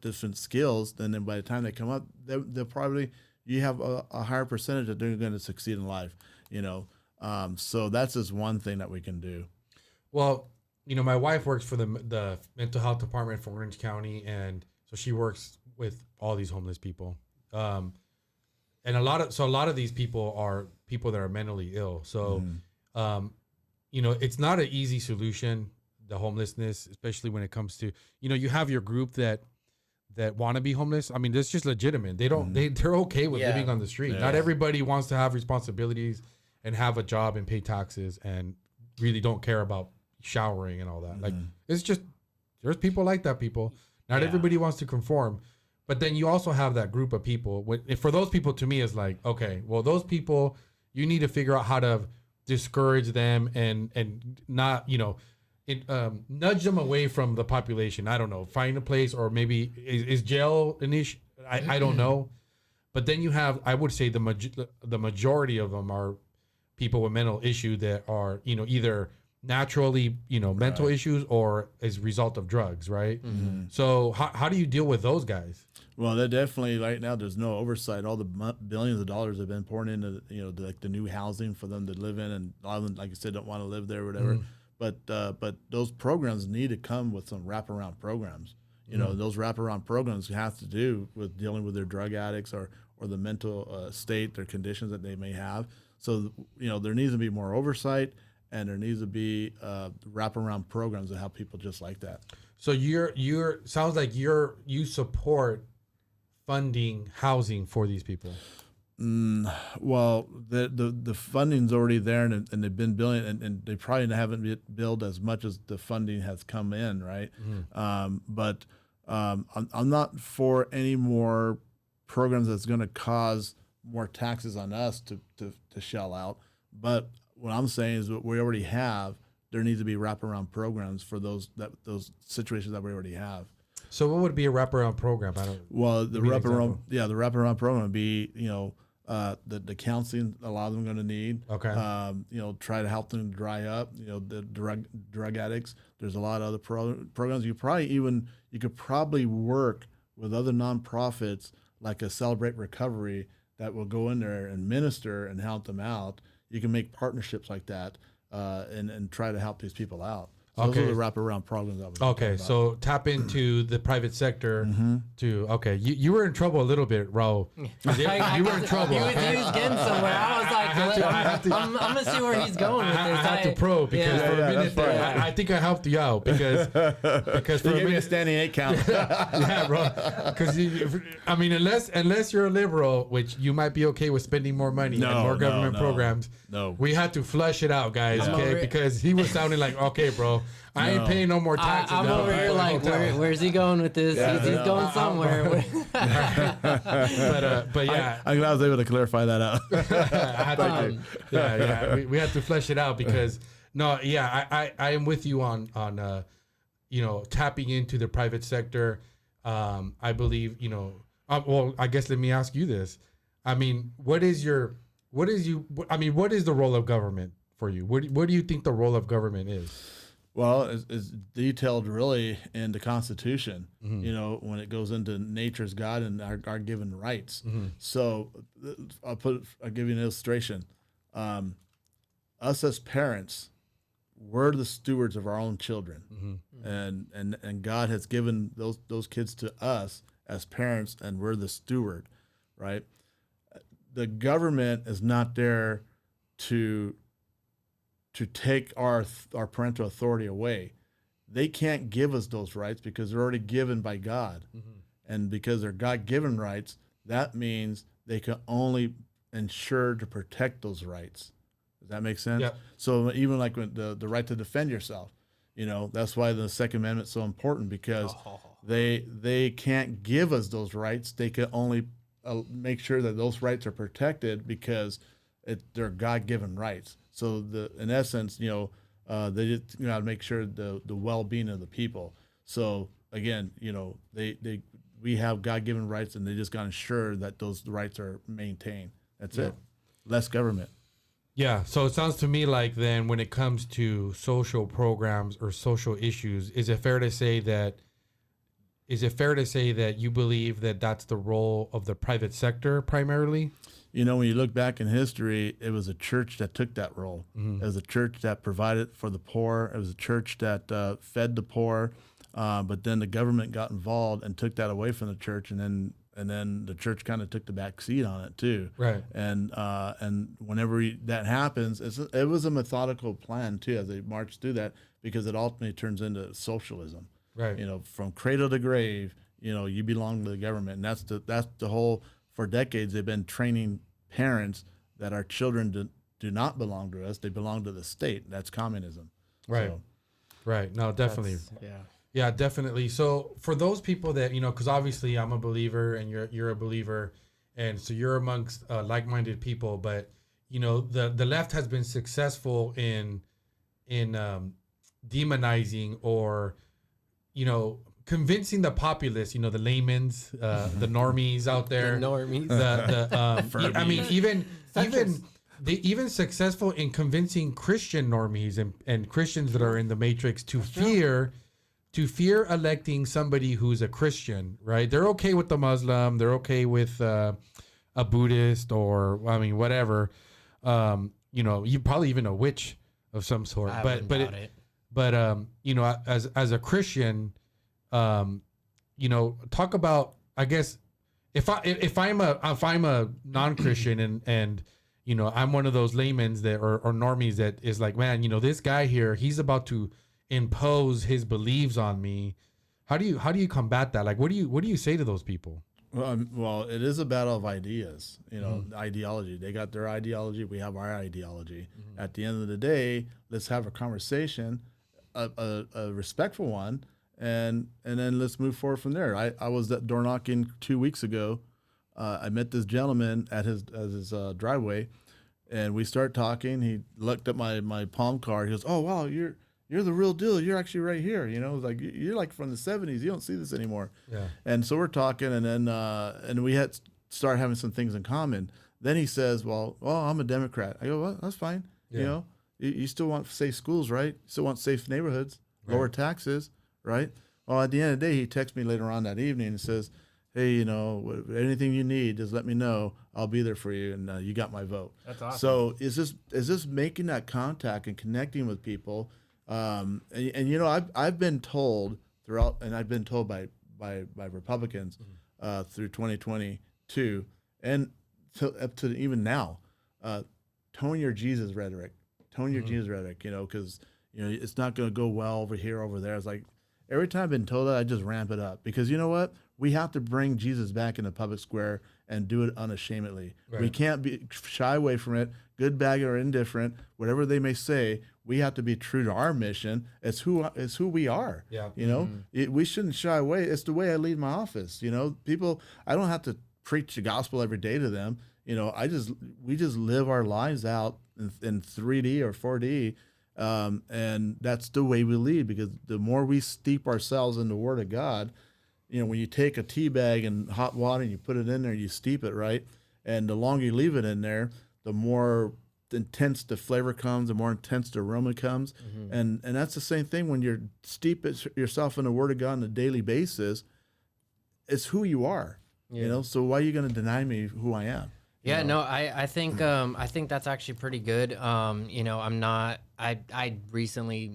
different skills. And then by the time they come up, they'll probably, you have a higher percentage that they're going to succeed in life, so that's just one thing that we can do. Well, My wife works for the mental health department for Orange County, and so she works with all these homeless people. And a lot of these people are people that are mentally ill. So, it's not an easy solution, the homelessness, especially when it comes to, you have your group that want to be homeless. I mean, that's just legitimate. They don't, they're okay with living on the street. Not everybody wants to have responsibilities and have a job and pay taxes and really don't care about showering and all that. Like, it's just, there's people like that, people. Not everybody wants to conform. But then you also have that group of people. For those people, to me, is like, okay, well, those people, you need to figure out how to discourage them and not, nudge them away from the population. I don't know, find a place, or maybe is jail an issue? I don't know. But then you have, I would say the majority of them are people with mental issue that are, either naturally, mental issues or as a result of drugs, right? So how do you deal with those guys? Well, they're definitely, right now, there's no oversight. All the billions of dollars have been poured into, the new housing for them to live in, and a lot of them, like I said, don't want to live there or whatever. But those programs need to come with some wraparound programs. Those wraparound programs have to do with dealing with their drug addicts or the mental state, their conditions that they may have. So, there needs to be more oversight, and there needs to be wraparound programs that help people just like that. So sounds like you support funding housing for these people. Well, the funding's already there, and they've been building, and they probably haven't built as much as the funding has come in, right? But I'm not for any more programs that's going to cause more taxes on us to shell out. But what I'm saying is what we already have, there needs to be wraparound programs for those situations that we already have. So what would be a wraparound program? The wraparound program would be, the counseling a lot of them are going to need. Okay. Try to help them dry up. The drug addicts. There's a lot of other programs. You could probably work with other nonprofits like a Celebrate Recovery that will go in there and minister and help them out. You can make partnerships like that, and try to help these people out. Those Okay. are the wraparound programs that was Okay, so tap into the private sector to. Okay, you were in trouble a little bit, Raul. You were in trouble. He was getting somewhere. I was like, I'm gonna see where he's going with this. I had to probe because for a minute there, I think I helped you out because for you a gave me a minute, standing 8 count. yeah, bro. Because I mean, unless you're a liberal, which you might be okay with spending more money and more government programs. No, we had to flush it out, guys. Yeah. Okay, because he was sounding like, okay, bro, I ain't paying no more taxes. I'm over here like, where's he going with this? Yeah, he's going somewhere. But yeah, I'm glad I was able to clarify that out. We had to flesh it out because I am with you on tapping into the private sector. I believe well, I guess let me ask you this. I mean, what is the role of government for you? What do you think the role of government is? Well, it's detailed really in the Constitution, when it goes into nature's God and our given rights. So I'll give you an illustration. Us as parents, we're the stewards of our own children. And God has given those kids to us as parents, and we're the steward, right? The government is not there to take our parental authority away. They can't give us those rights because they're already given by God. And because they're God-given rights, that means they can only ensure to protect those rights. Does that make sense? Yep. So even like with the right to defend yourself, that's why the Second Amendment is so important, because they can't give us those rights. They can only make sure that those rights are protected because they're God-given rights. So in essence, they just got to make sure the well-being of the people. So again, we have God-given rights, and they just got to ensure that those rights are maintained. That's it. Less government. Yeah. So it sounds to me like then when it comes to social programs or social issues, is it fair to say that you believe that that's the role of the private sector primarily? When you look back in history, it was a church that took that role. It was a church that provided for the poor. It was a church that fed the poor. But then the government got involved and took that away from the church, and then the church kind of took the back seat on it too. Right. And whenever that happens, it was a methodical plan too as they marched through that, because it ultimately turns into socialism. Right. From cradle to grave, you belong to the government, and that's the whole. For decades, they've been training parents that our children do not belong to us; they belong to the state. That's communism. Right. So, right. No, definitely. Yeah, definitely. So for those people that because obviously I'm a believer and you're a believer, and so you're amongst like-minded people. But the left has been successful in demonizing or convincing the populace, the laymen's, the normies out there, The normies. I mean, even successful in convincing Christian normies and Christians that are in the matrix to fear electing somebody who's a Christian, right? They're okay with the Muslim, they're okay with a Buddhist, or whatever. You probably even a witch of some sort. But as a Christian. Talk about, I guess, if I'm a non-Christian and I'm one of those laymen that or normies that is like, man, this guy here, he's about to impose his beliefs on me. How do you combat that? Like, what do you say to those people? Well, it is a battle of ideas, ideology. They got their ideology. We have our ideology. At the end of the day, let's have a conversation, a respectful one. And then let's move forward from there. I was at door knocking 2 weeks ago. I met this gentleman at his driveway, and we started talking. He looked at my palm card. He goes, "Oh wow, you're the real deal. You're actually right here. Like you're like from the '70s. You don't see this anymore." Yeah. And so we're talking, and then and we had started having some things in common. Then he says, "Well, I'm a Democrat." I go, "Well, that's fine. Yeah. You still want safe schools, right? You still want safe neighborhoods, lower taxes." Right. Well, at the end of the day, he texts me later on that evening and says, "Hey, anything you need, just let me know. I'll be there for you, and you got my vote." That's awesome. So it's just making that contact and connecting with people. And you know, I've been told throughout, and I've been told by Republicans through 2022 and up to even now, tone your Jesus rhetoric, Jesus rhetoric. You know, because you know it's not going to go well over here, over there. It's like every time I've been told that, I just ramp it up because you know what? We have to bring Jesus back in the public square and do it unashamedly. Right. We can't be shy away from it, good, bad, or indifferent, whatever they may say. We have to be true to our mission. It's who we are. Yeah. You know, we shouldn't shy away. It's the way I lead my office. You know, people. I don't have to preach the gospel every day to them. You know, we just live our lives out in 3D or 4D, and that's the way we lead. Because the more we steep ourselves in the Word of God, you know, when you take a tea bag and hot water and you put it in there, you steep it, right? And the longer you leave it in there, the more intense the flavor comes, the more intense the aroma comes. And that's the same thing when you're steep yourself in the Word of God on a daily basis. It's who you are, you know? So why are you going to deny me who I am? Yeah, no, I think that's actually pretty good. You know, I recently,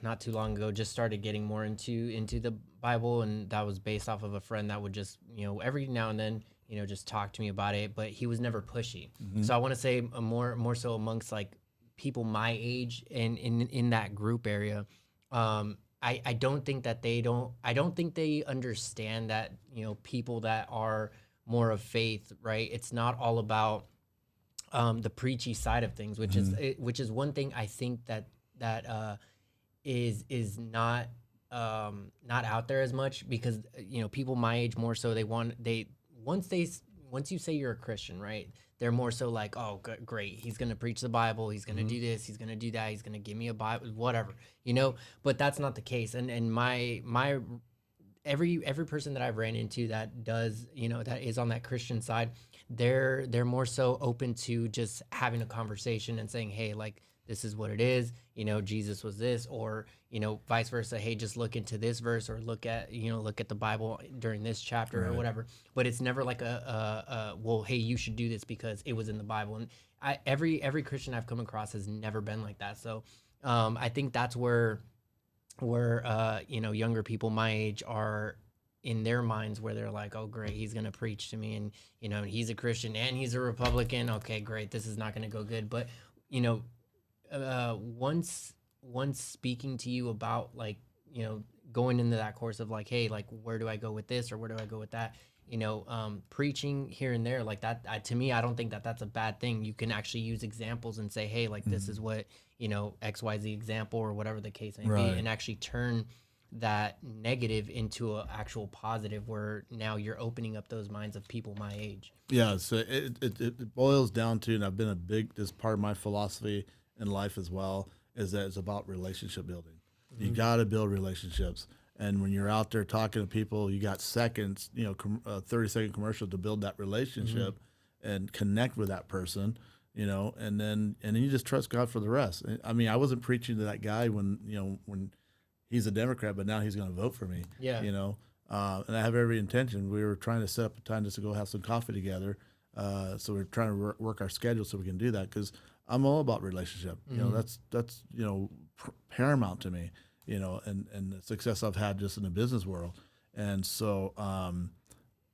not too long ago, just started getting more into the Bible, and that was based off of a friend that would just, you know, every now and then, you know, just talk to me about it, but he was never pushy. So I want to say more so amongst like people my age and in that group area, I don't think that I don't think they understand that, you know, people that are more of faith, right? It's not all about the preachy side of things, which is one thing I think that is not out there as much because you know people my age more so once you say you're a Christian, right? They're more so like, oh, great, he's gonna preach the Bible, he's gonna do this, he's gonna do that, he's gonna give me a Bible, whatever, you know. But that's not the case, and my every person that I've ran into that does, you know, that is on that Christian side, they're more so open to just having a conversation and saying, hey, like, this is what it is, you know, Jesus was this, or, you know, vice versa. Hey, just look into this verse or look at the Bible during this chapter or whatever. But it's never like well, hey, you should do this because it was in the Bible. And every Christian I've come across has never been like that. So I think that's where you know, younger people my age are in their minds where they're like, oh, great, he's going to preach to me. And, you know, he's a Christian and he's a Republican. Okay, great. This is not going to go good. But, you know, once speaking to you about like, you know, going into that course of like, hey, like, where do I go with this or where do I go with that? You know, preaching here and there like that, to me, I don't think that that's a bad thing. You can actually use examples and say, hey, like, this is what, you know, XYZ example or whatever the case may be, and actually turn that negative into an actual positive where now you're opening up those minds of people my age. Yeah, so it boils down to, and I've been this part of my philosophy in life as well, is that it's about relationship building. You got to build relationships. And when you're out there talking to people, you got seconds, you know, 30-second commercial to build that relationship and connect with that person, you know, and then you just trust God for the rest. I mean, I wasn't preaching to that guy when he's a Democrat, but now he's going to vote for me. Yeah. You know, and I have every intention. We were trying to set up a time just to go have some coffee together. So we're trying to work our schedule so we can do that because I'm all about relationship. You know, that's you know, paramount to me. You know, and the success I've had just in the business world. And so,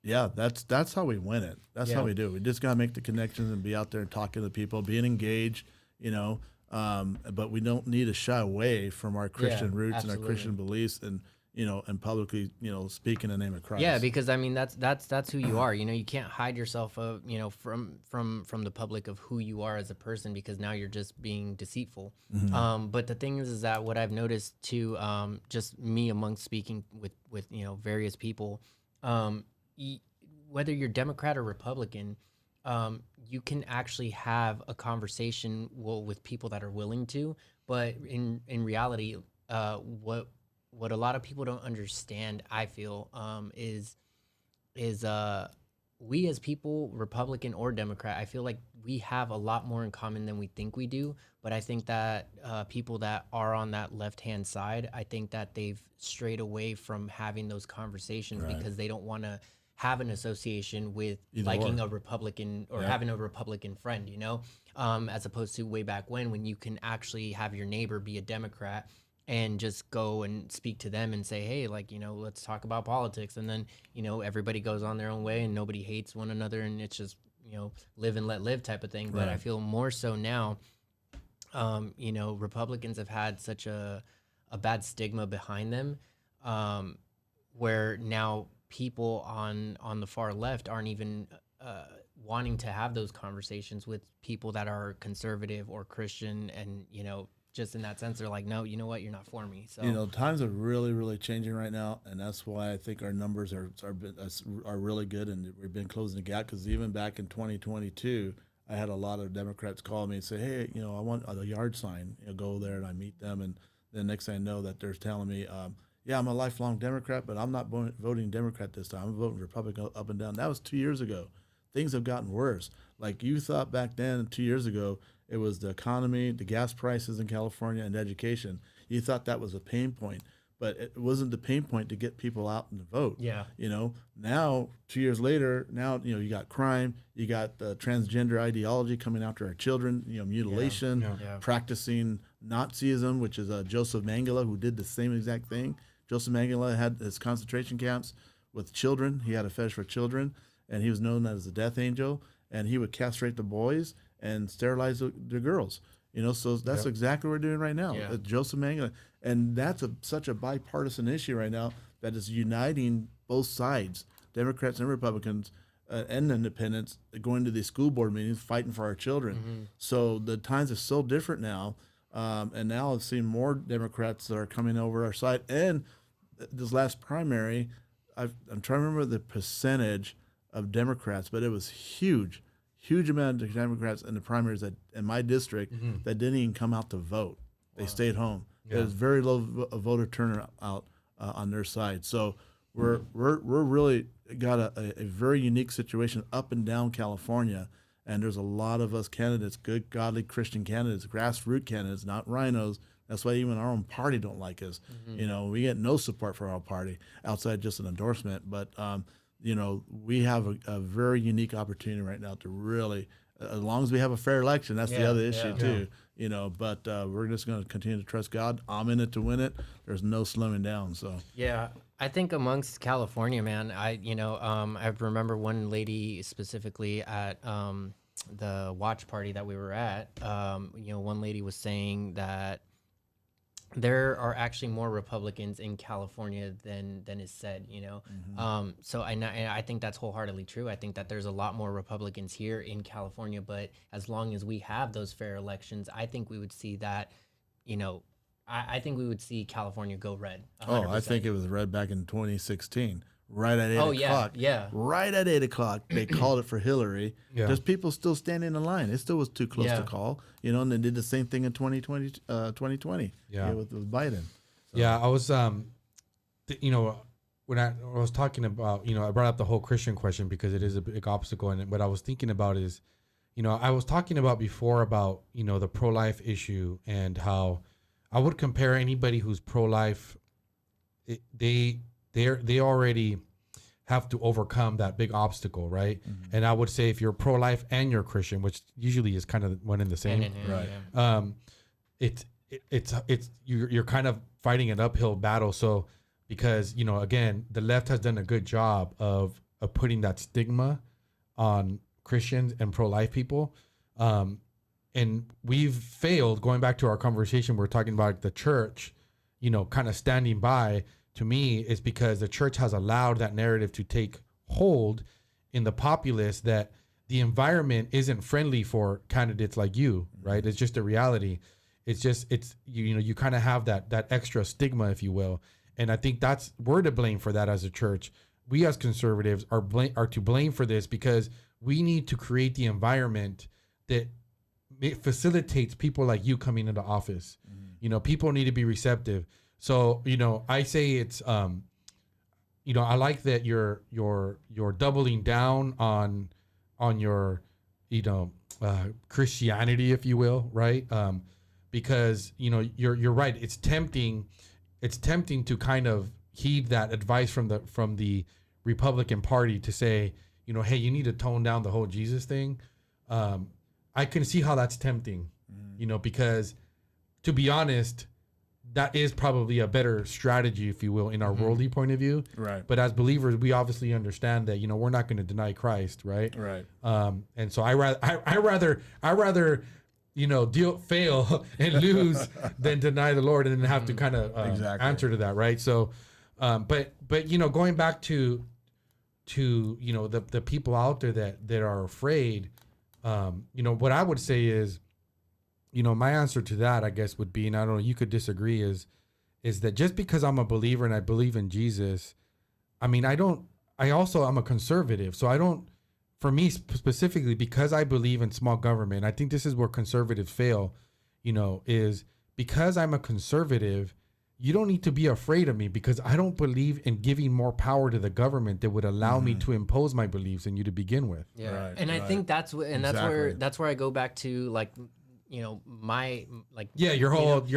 yeah, that's how we win it. That's how we do it. We just got to make the connections and be out there and talking to people, being engaged, you know, but we don't need to shy away from our Christian roots and our Christian beliefs and, you know, and publicly, you know, speak in the name of Christ. Yeah, because I mean that's who you are. You know, you can't hide yourself, you know, from the public of who you are as a person because now you're just being deceitful. But the thing is that what I've noticed too, just me amongst speaking with you know various people, whether you're Democrat or Republican, you can actually have a conversation with people that are willing to. But in reality, what a lot of people don't understand, I feel, is we as people, Republican or Democrat, I feel like we have a lot more in common than we think we do. But I think that people that are on that left-hand side, I think that they've strayed away from having those conversations because they don't want to have an association with liking a Republican or having a Republican friend, you know, as opposed to way back when you can actually have your neighbor be a Democrat and just go and speak to them and say, hey, like, you know, let's talk about politics. And then, you know, everybody goes on their own way and nobody hates one another, and it's just, you know, live and let live type of thing. But I feel more so now, you know, Republicans have had such a bad stigma behind them, where now people on the far left aren't even wanting to have those conversations with people that are conservative or Christian, and, you know, just in that sense, they're like, no, you know what, you're not for me. So, you know, times are really, really changing right now, and that's why I think our numbers are really good, and we've been closing the gap. Because even back in 2022, I had a lot of Democrats call me and say, hey, you know, I want a yard sign. You know, go there, and I meet them, and then next thing I know, that they're telling me, yeah, I'm a lifelong Democrat, but I'm not voting Democrat this time. I'm voting Republican up and down. That was 2 years ago. Things have gotten worse. Like you thought back then, 2 years ago, it was the economy, the gas prices in California, and education. You thought that was a pain point, but it wasn't the pain point to get people out and to vote. Yeah. You know, now 2 years later, now, you know, you got crime, you got the transgender ideology coming after our children, you know, mutilation, practicing Nazism, which is Joseph Mengele, who did the same exact thing. Joseph Mengele had his concentration camps with children. He had a fetish for children, and he was known as the death angel, and he would castrate the boys and sterilize the girls. You know, so that's exactly what we're doing right now. Joseph Mengele. And that's such a bipartisan issue right now that is uniting both sides, Democrats and Republicans and independents, going to these school board meetings, fighting for our children. So the times are so different now. And now I've seen more Democrats that are coming over our side. And this last primary, I'm trying to remember the percentage of Democrats, but it was huge amount of Democrats in the primaries that in my district that didn't even come out to vote. They stayed home. There was very low voter turnout on their side. So we're really got a very unique situation up and down California, and there's a lot of us candidates, good, godly Christian candidates, grassroots candidates, not rhinos. That's why even our own party don't like us. You know, we get no support for our party outside just an endorsement. But you know, we have a very unique opportunity right now to really, as long as we have a fair election, that's the other issue too. You know, but we're just going to continue to trust God. I'm in it to win it. There's no slowing down. So yeah, I think amongst California, man, I remember one lady specifically at the watch party that we were at. You know, one lady was saying that there are actually more Republicans in California than is said, you know. So I think that's wholeheartedly true. I think that there's a lot more Republicans here in California, but as long as we have those fair elections, I think we would see that, you know, I think we would see California go red. 100%. Oh, I think it was red back in 2016. Right at 8 o'clock. Yeah. Right at 8 o'clock, they called it for Hillary. There's people still standing in line. It still was too close to call, you know, and they did the same thing in 2020 with Biden. So. Yeah, I was, you know, when I was talking about, you know, I brought up the whole Christian question because it is a big obstacle. And what I was thinking about is, you know, I was talking about before about, you know, the pro-life issue and how I would compare anybody who's pro-life, they already have to overcome that big obstacle, right? And I would say if you're pro-life and you're Christian, which usually is kind of one and the same, right? You're kind of fighting an uphill battle. So because, you know, again, the left has done a good job of putting that stigma on Christians and pro-life people, and we've failed. Going back to our conversation, we're talking about the church, you know, kind of standing by. To me, is because the church has allowed that narrative to take hold in the populace that the environment isn't friendly for candidates like you, right? It's just a reality. It's you know, you kind of have that extra stigma, if you will. And I think we're to blame for that as a church. We as conservatives are to blame for this because we need to create the environment that facilitates people like you coming into office. You know, people need to be receptive. So, you know, I say it's, you know, I like that you're doubling down on your, you know, Christianity, if you will, right? Because, you know, you're right. It's tempting to kind of heed that advice from the Republican Party to say, you know, hey, you need to tone down the whole Jesus thing. I can see how that's tempting, you know, because to be honest, that is probably a better strategy, if you will, in our worldly point of view. Right. But as believers, we obviously understand that, we're not going to deny Christ, right? Right. And so I rather fail and lose than deny the Lord and then have to kind of answer to that, right? So, but going back to the people out there that are afraid, what I would say is, my answer to that, I guess, would be, and I don't know, you could disagree, is that just because I'm a believer and I believe in Jesus, I mean, I'm a conservative. So I don't, for me specifically, because I believe in small government, I think this is where conservatives fail, is because I'm a conservative, you don't need to be afraid of me because I don't believe in giving more power to the government that would allow me to impose my beliefs in you to begin with. Yeah. Right, and I think that's where I go back to, like, my, like, your whole if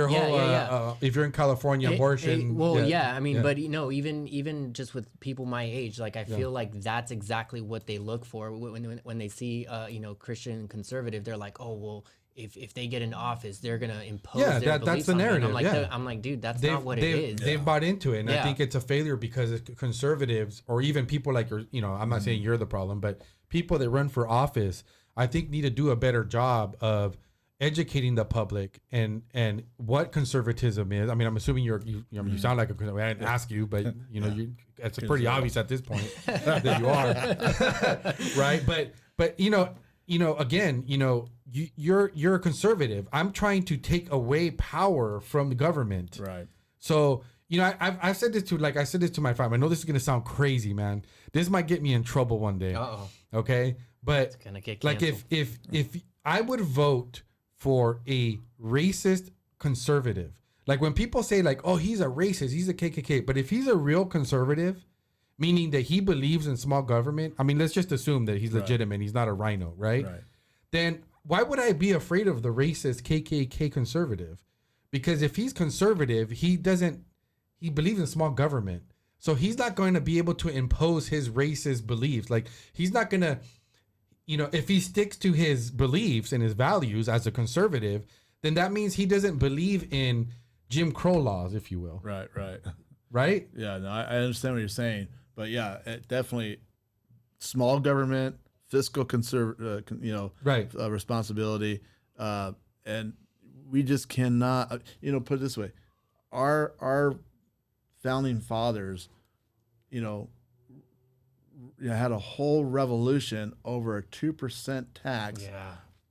you're in California, abortion. But even just with people my age, like, I feel like that's exactly what they look for when they see Christian conservative. They're like, oh, well, if they get in office, they're gonna impose their beliefs that's the on me. narrative. I'm like, dude, that's not what it is. They've bought into it, and I think it's a failure because conservatives, or even people like I'm not saying you're the problem, but people that run for office, I think need to do a better job of educating the public and what conservatism is. I mean, I'm assuming you sound like a conservative. I didn't ask you, but it's pretty obvious at this point that you are, right? But again, you're a conservative. I'm trying to take away power from the government, right? So I've said this to my family. I know this is gonna sound crazy, man. This might get me in trouble one day. Okay, but it's gonna get like if I would vote for a racist conservative. Like when people say like, oh, he's a racist, he's a KKK. But if he's a real conservative, meaning that he believes in small government, I mean, let's just assume that he's legitimate. He's not a rhino, right? Then why would I be afraid of the racist KKK conservative? Because if he's conservative, he believes in small government. So he's not going to be able to impose his racist beliefs. Like he's not going to, if he sticks to his beliefs and his values as a conservative, then that means he doesn't believe in Jim Crow laws, if you will. Right? Yeah, no, I understand what you're saying. But yeah, definitely small government, fiscal responsibility. And we just cannot, put it this way. Our founding fathers, had a whole revolution over a 2% tax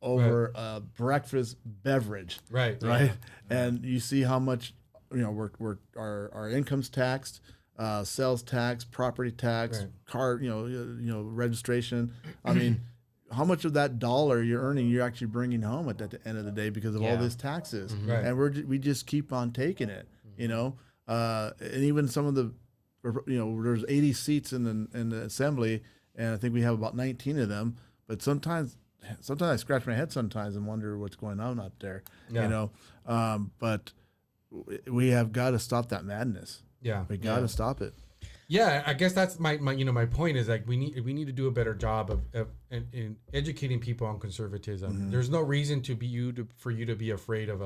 over a breakfast beverage. Right. And you see how much our income's taxed, sales tax, property tax, car registration. I mean, how much of that dollar you're earning you're actually bringing home at the end of the day because of all these taxes, and we just keep on taking it. And even some of the there's 80 seats in the assembly, and I think we have about 19 of them. But sometimes I scratch my head sometimes and wonder what's going on out there. But we have got to stop that madness. We got to stop it. Yeah, I guess that's my my point is like we need to do a better job of in educating people on conservatism. There's no reason for you to be afraid of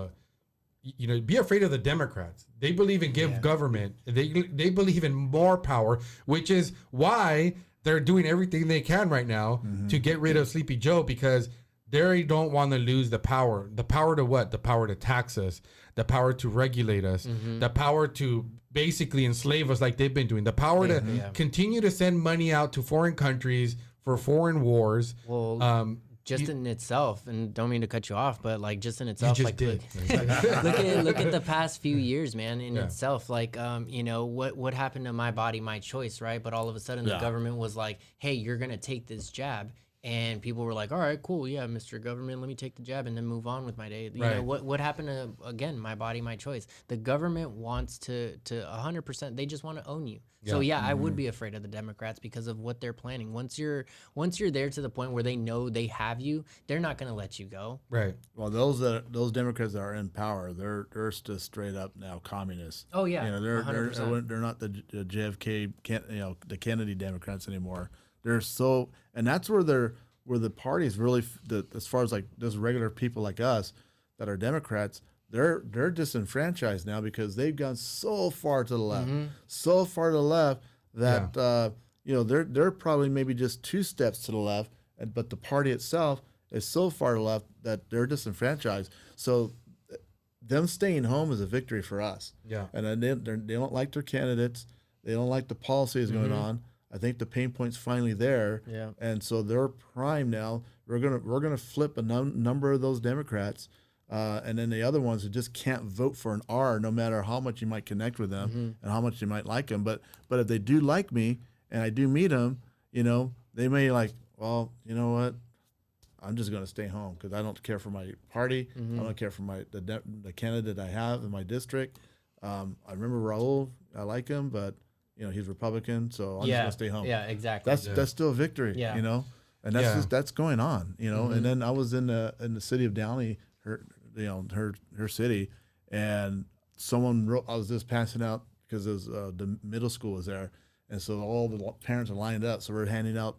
be afraid of the Democrats. They believe in government. They believe in more power, which is why they're doing everything they can right now to get rid of Sleepy Joe, because they don't want to lose the power. The power to what? The power to tax us, the power to regulate us, the power to basically enslave us like they've been doing, the power to continue to send money out to foreign countries for foreign wars. Well, in itself, and don't mean to cut you off, but like just in itself, you just did. Look at the past few years, man. In itself, like what happened to my body, my choice, right? But all of a sudden, the government was like, "Hey, you're gonna take this jab." And people were like, all right, cool. Yeah, Mr. Government, let me take the jab and then move on with my day. You know, what happened to, again, my body, my choice? The government wants to 100%, they just want to own you. So I would be afraid of the Democrats because of what they're planning. Once you're there to the point where they know they have you, they're not going to let you go. Right. Well, those Democrats that are in power, they're just straight up now communists. Oh yeah. They're not the JFK, the Kennedy Democrats anymore. They're so, and that's where the parties really, as far as like those regular people like us that are Democrats, they're disenfranchised now because they've gone so far to the left, so far to the left that they're probably maybe just 2 steps to the left, but the party itself is so far to the left that they're disenfranchised. So them staying home is a victory for us. Yeah. And then they don't like their candidates. They don't like the policies going on. I think the pain point's finally there. Yeah. And so they're prime now. We're gonna flip a number of those Democrats, and then the other ones who just can't vote for an R, no matter how much you might connect with them and how much you might like them. But if they do like me and I do meet them, they may like, well, you know what? I'm just going to stay home because I don't care for my party. I don't care for the candidate I have in my district. I remember Raul. I like him, but he's Republican, so I'm just going to stay home. Yeah, exactly. That's still a victory. Yeah. And that's going on. And then I was in the city of Downey, her city, and someone wrote. I was just passing out because the middle school was there, and so all the parents are lined up. So we're handing out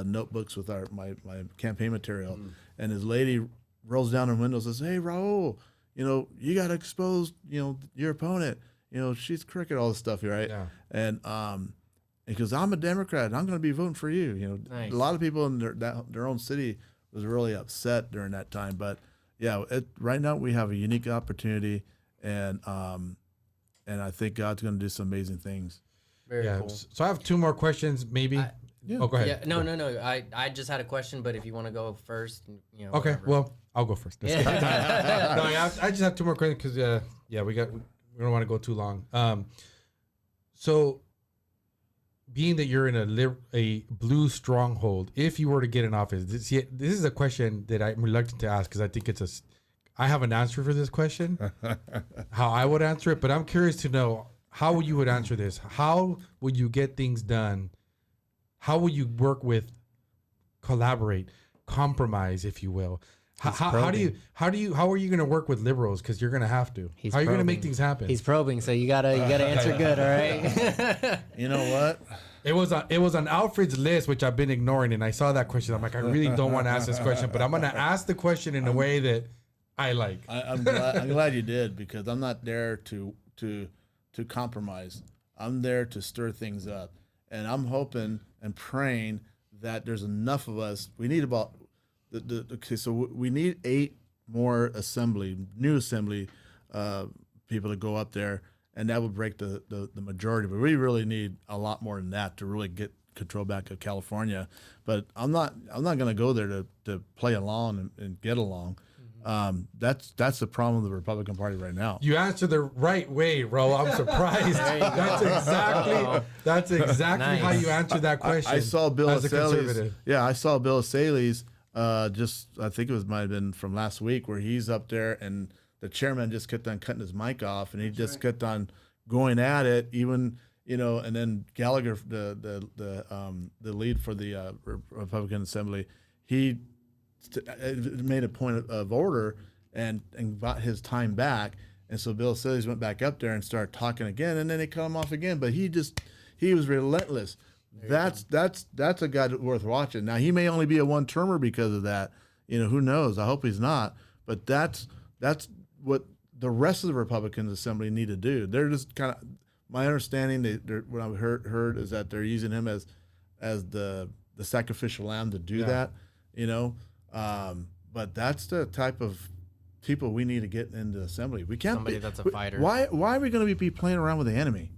notebooks with my campaign material, and this lady rolls down her window and says, "Hey, Raul, you got to expose your opponent. She's crooked, all this stuff, right?" Yeah. And because I'm a Democrat, and I'm going to be voting for you. Nice. A lot of people in their own city was really upset during that time, but yeah, right now we have a unique opportunity, and I think God's going to do some amazing things. Very cool. So I have 2 more questions, maybe. Oh, go ahead. Yeah, no. I just had a question, but if you want to go first, Okay, whatever. well, I'll go first. No, I just have 2 more questions because we don't want to go too long. So, being that you're in a blue stronghold, if you were to get in office, this is a question that I'm reluctant to ask because I think I have an answer for this question, how I would answer it, but I'm curious to know how you would answer this. How would you get things done? How will you work with, collaborate, compromise, if you will? How are you going to work with liberals? Because you're going to have to. How are you going to make things happen? He's probing, so you gotta answer good. All right. You know what? It was on Alfred's list, which I've been ignoring, and I saw that question. I'm like, I really don't want to ask this question, but I'm going to ask the question in a way that I like. I'm glad you did, because I'm not there to compromise. I'm there to stir things up, and I'm hoping and praying that there's enough of us. We need about we need 8 more new assembly people to go up there, and that would break the majority. But we really need a lot more than that to really get control back of California. But I'm not going to go there to play along and get along. That's the problem with the Republican Party right now. You answered the right way, Raul. I'm surprised. That's exactly Nice. how you answered that question. I saw Bill as a conservative. Aseli's. Yeah, I saw Bill Aseli's. I think it might have been from last week, where he's up there and the chairman just kept on cutting his mic off, and he just kept on going at it, even and then Gallagher, the lead for the Republican Assembly, he made a point of order and got his time back, and so Bill Aseli's went back up there and started talking again, and then they cut him off again, but he was relentless. That's a guy worth watching. Now, he may only be a one-termer because of that. Who knows? I hope he's not. But that's what the rest of the Republican Assembly need to do. They're just kind of, my understanding, what I've heard is that they're using him as the sacrificial lamb to do that. But that's the type of people we need to get into the assembly. We can't Somebody that's a fighter. Why are we going to be playing around with the enemy?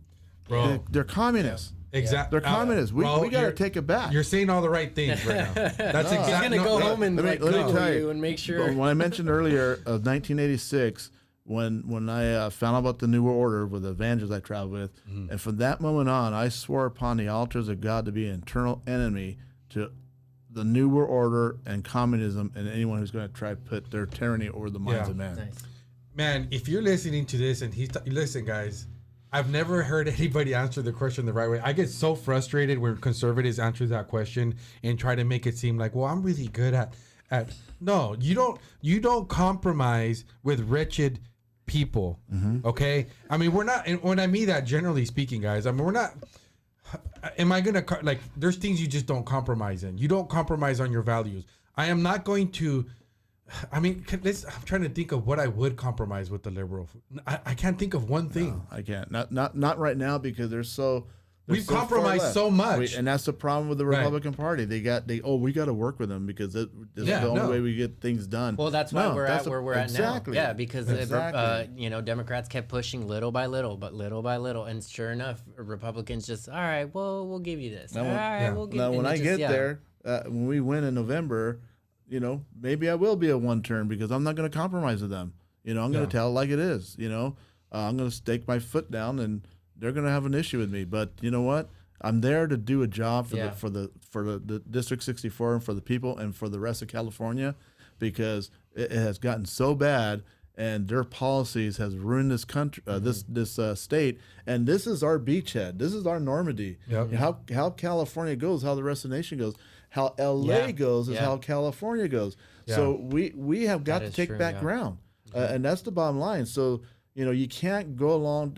Bro. They're communists. Exactly. They're communists. We got to take it back. You're saying all the right things right now. That's He's exactly. gonna go home and let me Google tell you and make sure. When I mentioned earlier of 1986, when I found out about the New World Order with the evangelists I traveled with, and from that moment on, I swore upon the altars of God to be an internal enemy to the New World Order and communism and anyone who's going to try to put their tyranny over the minds of man. Nice. Man, if you're listening to this and listen, guys, I've never heard anybody answer the question the right way. I get so frustrated when conservatives answer that question and try to make it seem like, well, I'm really good at. No, you don't compromise with wretched people. Okay, I mean, we're not. And when I mean that, generally speaking, guys, I mean, we're not. Am I gonna like? There's things you just don't compromise in. You don't compromise on your values. I am not going to. I mean, I'm trying to think of what I would compromise with the liberal. I can't think of one thing. No, I can't. Not right now because we've compromised so much, and that's the problem with the Republican Party. We got to work with them because this is the only way we get things done. Well, that's why we're at where we're at now. Yeah, because Democrats kept pushing little by little, and sure enough, Republicans just all right. Well, we'll give you this. We'll give. Now, when I get there, when we win in November, maybe I will be a one term because I'm not going to compromise with them. I'm going to tell it like it is. I'm going to stake my foot down and they're going to have an issue with me. But you know what? I'm there to do a job for the District 64 and for the people and for the rest of California, because it has gotten so bad and their policies has ruined this country, this state. And this is our beachhead. This is our Normandy. Yep. How California goes, how the rest of the nation goes, how LA goes is how California goes. Yeah. So we have got to take back ground, and that's the bottom line. So you can't go along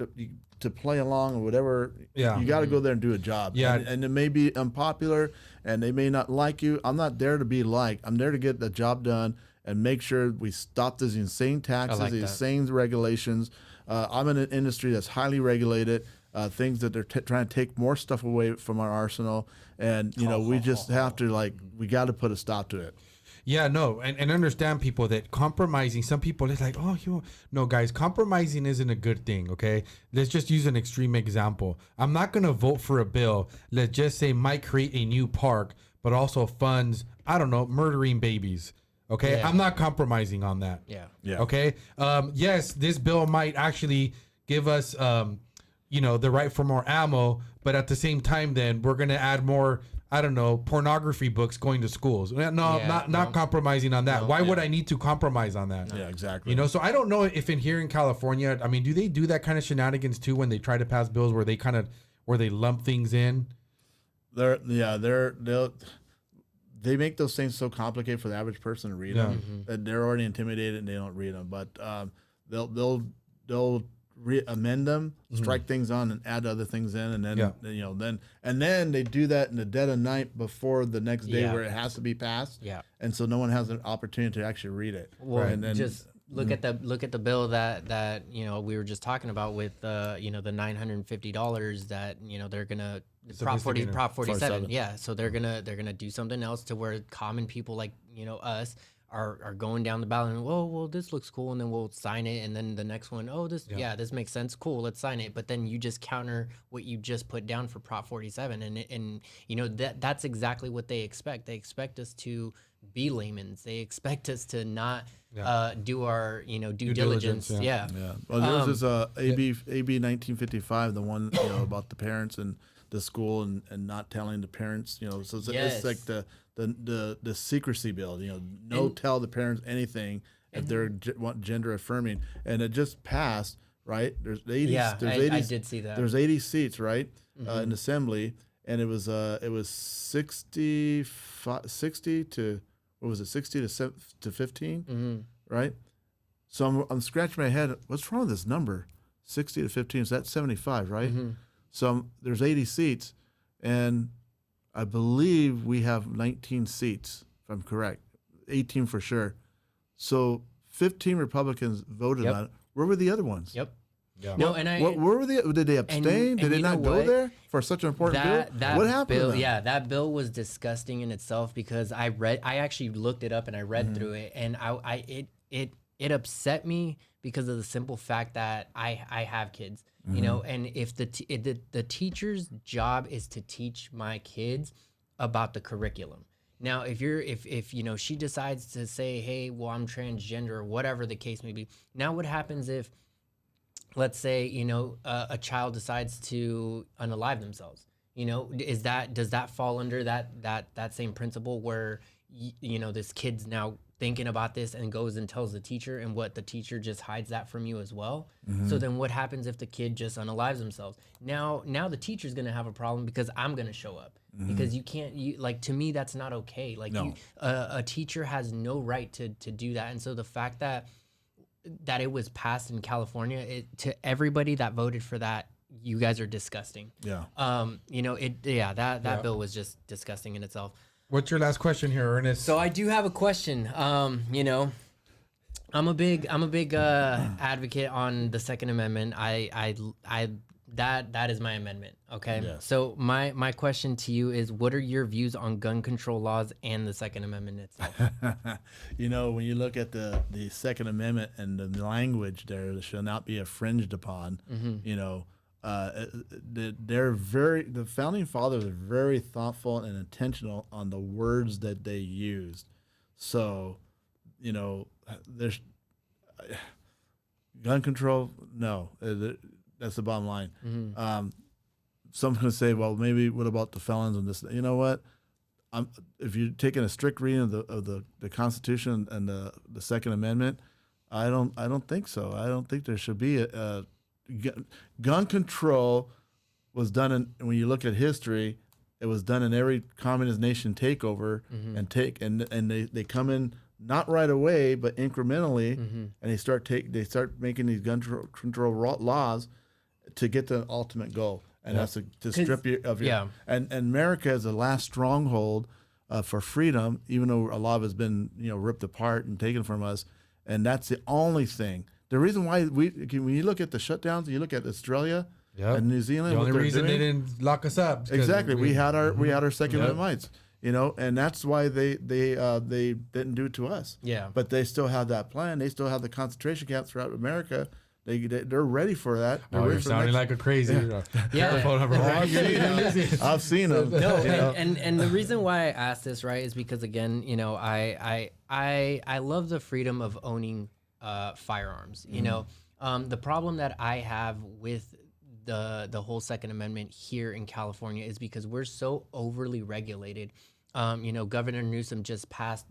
to play along or whatever. Yeah. You got to go there and do a job. Yeah. And it may be unpopular and they may not like you. I'm not there to be liked. I'm there to get the job done and make sure we stop these insane taxes, these insane regulations. I'm in an industry that's highly regulated, things that they're trying to take more stuff away from our arsenal. And, we just have to we got to put a stop to it. Yeah, no, and understand people that compromising, some people, it's like, no, guys, compromising isn't a good thing, okay? Let's just use an extreme example. I'm not going to vote for a bill, let's just say might create a new park, but also funds, I don't know, murdering babies, okay? Yeah. I'm not compromising on that. Yeah. Okay? Yes, this bill might actually give us, the right for more ammo, but at the same time, then we're going to add more, I don't know, pornography books going to schools. No, not compromising on that. Why would I need to compromise on that? Yeah, exactly. So I don't know if here in California, I mean, do they do that kind of shenanigans too when they try to pass bills where they lump things in? They make those things so complicated for the average person to read them that they're already intimidated and they don't read them. But they'll amend them, strike things on, and add other things in, and then then they do that in the dead of night before the next day where it has to be passed. Yeah, and so no one has an opportunity to actually read it. Well, and then just look at the bill that we were just talking about with the $950 that they're gonna Prop 47. Yeah, so they're gonna do something else to where common people like us are going down the ballot and well this looks cool, and then we'll sign it, and then the next one, this makes sense, cool, let's sign it. But then you just counter what you just put down for Prop 47, and that's exactly what they expect. They expect us to be laymen. They expect us to not do our due diligence. Yeah. Well, there's this AB 1955, the one about the parents and the school and not telling the parents. So it's like the secrecy bill. Tell the parents anything if they're gender affirming, and it just passed. Right? There's 80. Yeah, I did see that. There's 80 seats, right, in Assembly, and it was 60 to what was it? 60 to 15, right? So I'm scratching my head. What's wrong with this number? 60 to 15. So that's 75, right? So there's 80 seats, and I believe we have 19 seats, if I'm correct. 18 for sure. So 15 Republicans voted on it. Where were the other ones? Yep. Yeah. No, where were they? Did they abstain? Did they not go there for such an important bill? What happened? Bill, that bill was disgusting in itself because I actually looked it up and I read through it, and it upset me because of the simple fact that I have kids. And if the teacher's job is to teach my kids about the curriculum. Now, if she decides to say, hey, well, I'm transgender or whatever the case may be. Now, what happens if, let's say, a child decides to unalive themselves? Does that fall under that same principle where this kid's now thinking about this and goes and tells the teacher, and what the teacher just hides that from you as well? So then what happens if the kid just unalives themselves? Now the teacher's going to have a problem because I'm going to show up because you can't, to me, that's not okay. A teacher has no right to do that. And so the fact that it was passed in California, to everybody that voted for that, you guys are disgusting. Yeah. That bill was just disgusting in itself. What's your last question here, Ernest? So I do have a question. I'm a big advocate on the Second Amendment. That is my amendment. Okay. Yes. So my question to you is, what are your views on gun control laws and the Second Amendment itself? You know, when you look at the Second Amendment and the language there shall not be infringed upon. You know, the founding fathers are very thoughtful and intentional on the words that they used. So, you know, there's gun control. No, that's the bottom line. Someone's going to say, well, maybe what about the felons and this? You know what? If you're taking a strict reading of the Constitution and the Second Amendment, I don't think so. I don't think there should be gun control was done when you look at history. It was done in every communist nation takeover and they come in not right away but incrementally, and they start making these gun control laws to get the ultimate goal, and that's to strip you of your and America is the last stronghold for freedom, even though a lot of it's been ripped apart and taken from us, and that's the only thing. The reason why when you look at the shutdowns, you look at Australia and New Zealand. The only reason they didn't lock us up. Exactly, we had our Second Amendment rights, and that's why they didn't do it to us. Yeah. But they still have that plan. They still have the concentration camps throughout America. They're ready for that. You're sounding like a crazy. I've seen them. No, and the reason why I asked this, right, is because again, I love the freedom of owning firearms. The problem that I have with the whole Second Amendment here in California is because we're so overly regulated. Governor Newsom just passed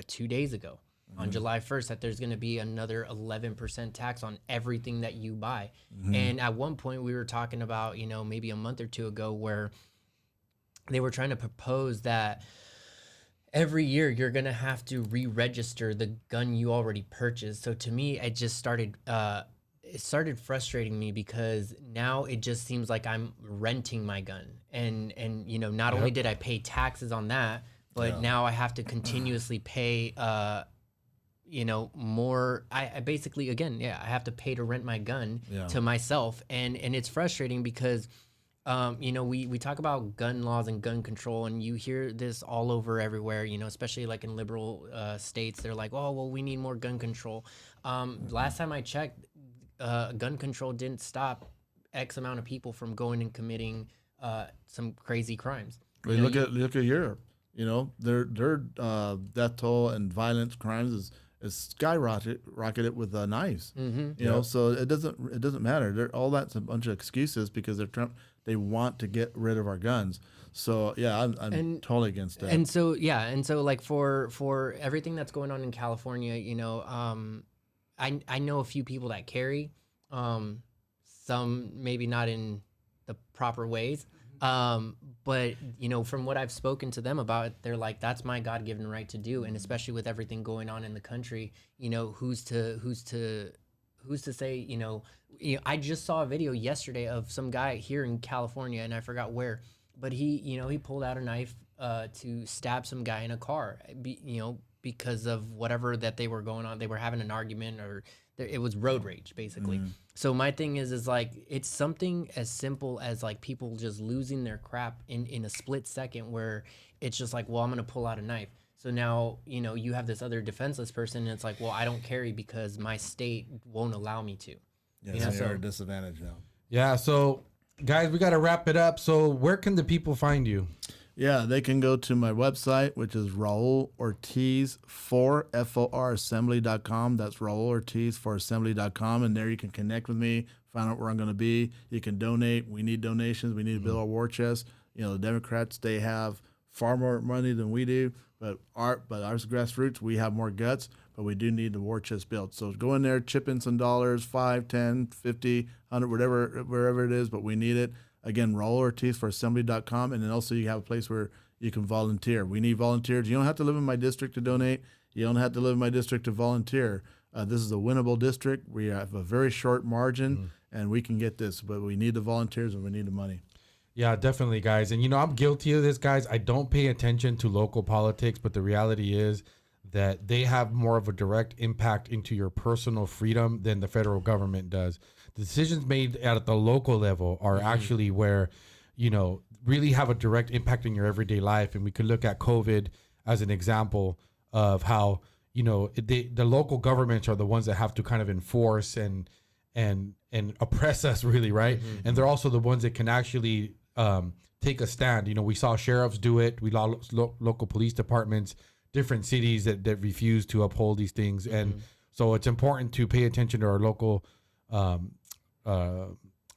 2 days ago on July 1st that there's going to be another 11% tax on everything that you buy. And at one point we were talking about, maybe a month or two ago, where they were trying to propose that every year you're going to have to re-register the gun you already purchased. So to me, it just started frustrating me, because now it just seems like I'm renting my gun. And not only did I pay taxes on that, but now I have to continuously pay more. I basically, again, I have to pay to rent my gun to myself. And it's frustrating because, we talk about gun laws and gun control, and you hear this all over everywhere, especially like in liberal states. They're like, oh, well, we need more gun control. Last time I checked, gun control didn't stop X amount of people from going and committing some crazy crimes. Look at Europe. Their death toll and violent crimes is skyrocketed with knives. So it doesn't matter. All that's a bunch of excuses because they want to get rid of our guns. So I'm totally against that. And so like for everything that's going on in California, I know a few people that carry, some maybe not in the proper ways. But from what I've spoken to them about, they're like, that's my God-given right to do. And especially with everything going on in the country, who's to say, I just saw a video yesterday of some guy here in California, and I forgot where, but he pulled out a knife to stab some guy in a car, because of whatever that they were going on. They were having an argument, or it was road rage, basically. So my thing is like, it's something as simple as like people just losing their crap in a split second, where it's just like, well, I'm going to pull out a knife. So now, you have this other defenseless person, and it's like, well, I don't carry because my state won't allow me to. Yeah, so you're at a disadvantage now. Yeah, so guys, we got to wrap it up. So where can the people find you? Yeah, they can go to my website, which is Raul Ortiz for FORassembly.com. That's Raul Ortiz for Assembly.com. And there you can connect with me, find out where I'm going to be. You can donate. We need donations. We need to build our war chest. The Democrats, they have far more money than we do, but ours grassroots, we have more guts, but we do need the war chest built. So go in there, chip in some dollars, 5, 10, 50, 100, wherever it is, but we need it. Again, Raul Ortiz for Assembly.com, and then also you have a place where you can volunteer. We need volunteers. You don't have to live in my district to donate. You don't have to live in my district to volunteer. This is a winnable district. We have a very short margin, and we can get this, but we need the volunteers and we need the money. Yeah, definitely, guys. And, I'm guilty of this, guys. I don't pay attention to local politics, but the reality is that they have more of a direct impact into your personal freedom than the federal government does. The decisions made at the local level are actually where, you know, really have a direct impact in your everyday life. And we could look at COVID as an example of how, you know, the local governments are the ones that have to kind of enforce and oppress us, really, right? And they're also the ones that can actually take a stand. You know, we saw sheriffs do it. We saw local police departments, different cities that refuse to uphold these things. And so it's important to pay attention to our local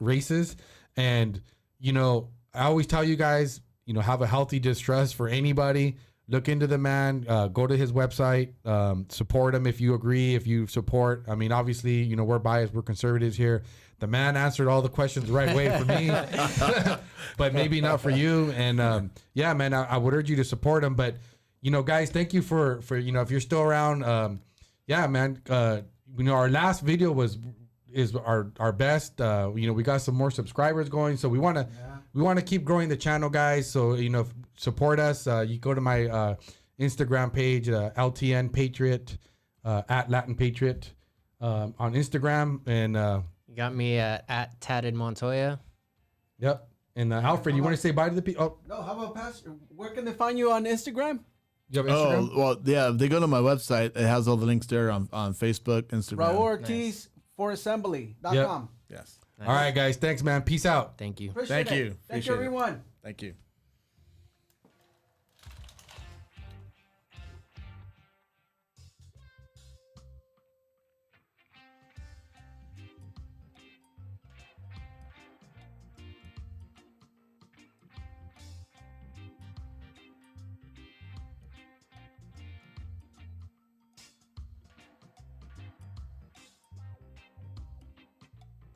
races. And, you know, I always tell you guys, you know, have a healthy distrust for anybody. Look into the man, go to his website, support him if you agree, if you support. I mean, obviously, you know, we're biased, we're conservatives here. The man answered all the questions the right way for me, but maybe not for you. And yeah, man, I would urge you to support him. But, you know, guys, thank you for you know, if you're still around, yeah, man, you know, our last video is our best. You know, we got some more subscribers going, so we want to keep growing the channel, guys. So, you know, support us. You go to my Instagram page, LTN Patriot, at Latin Patriot, on Instagram, and you got me at Tatted Montoya. Yep. And Alfred, you want to say bye to the people? Oh no, how about Pastor? Where can they find you on Instagram? You have Instagram? Oh, well, yeah, if they go to my website, it has all the links there on Facebook, Instagram. Raul Ortiz for assembly.com. Yes. All right, guys. Thanks, man. Peace out. Thank you. Appreciate it. Thank you, everyone. Thank you.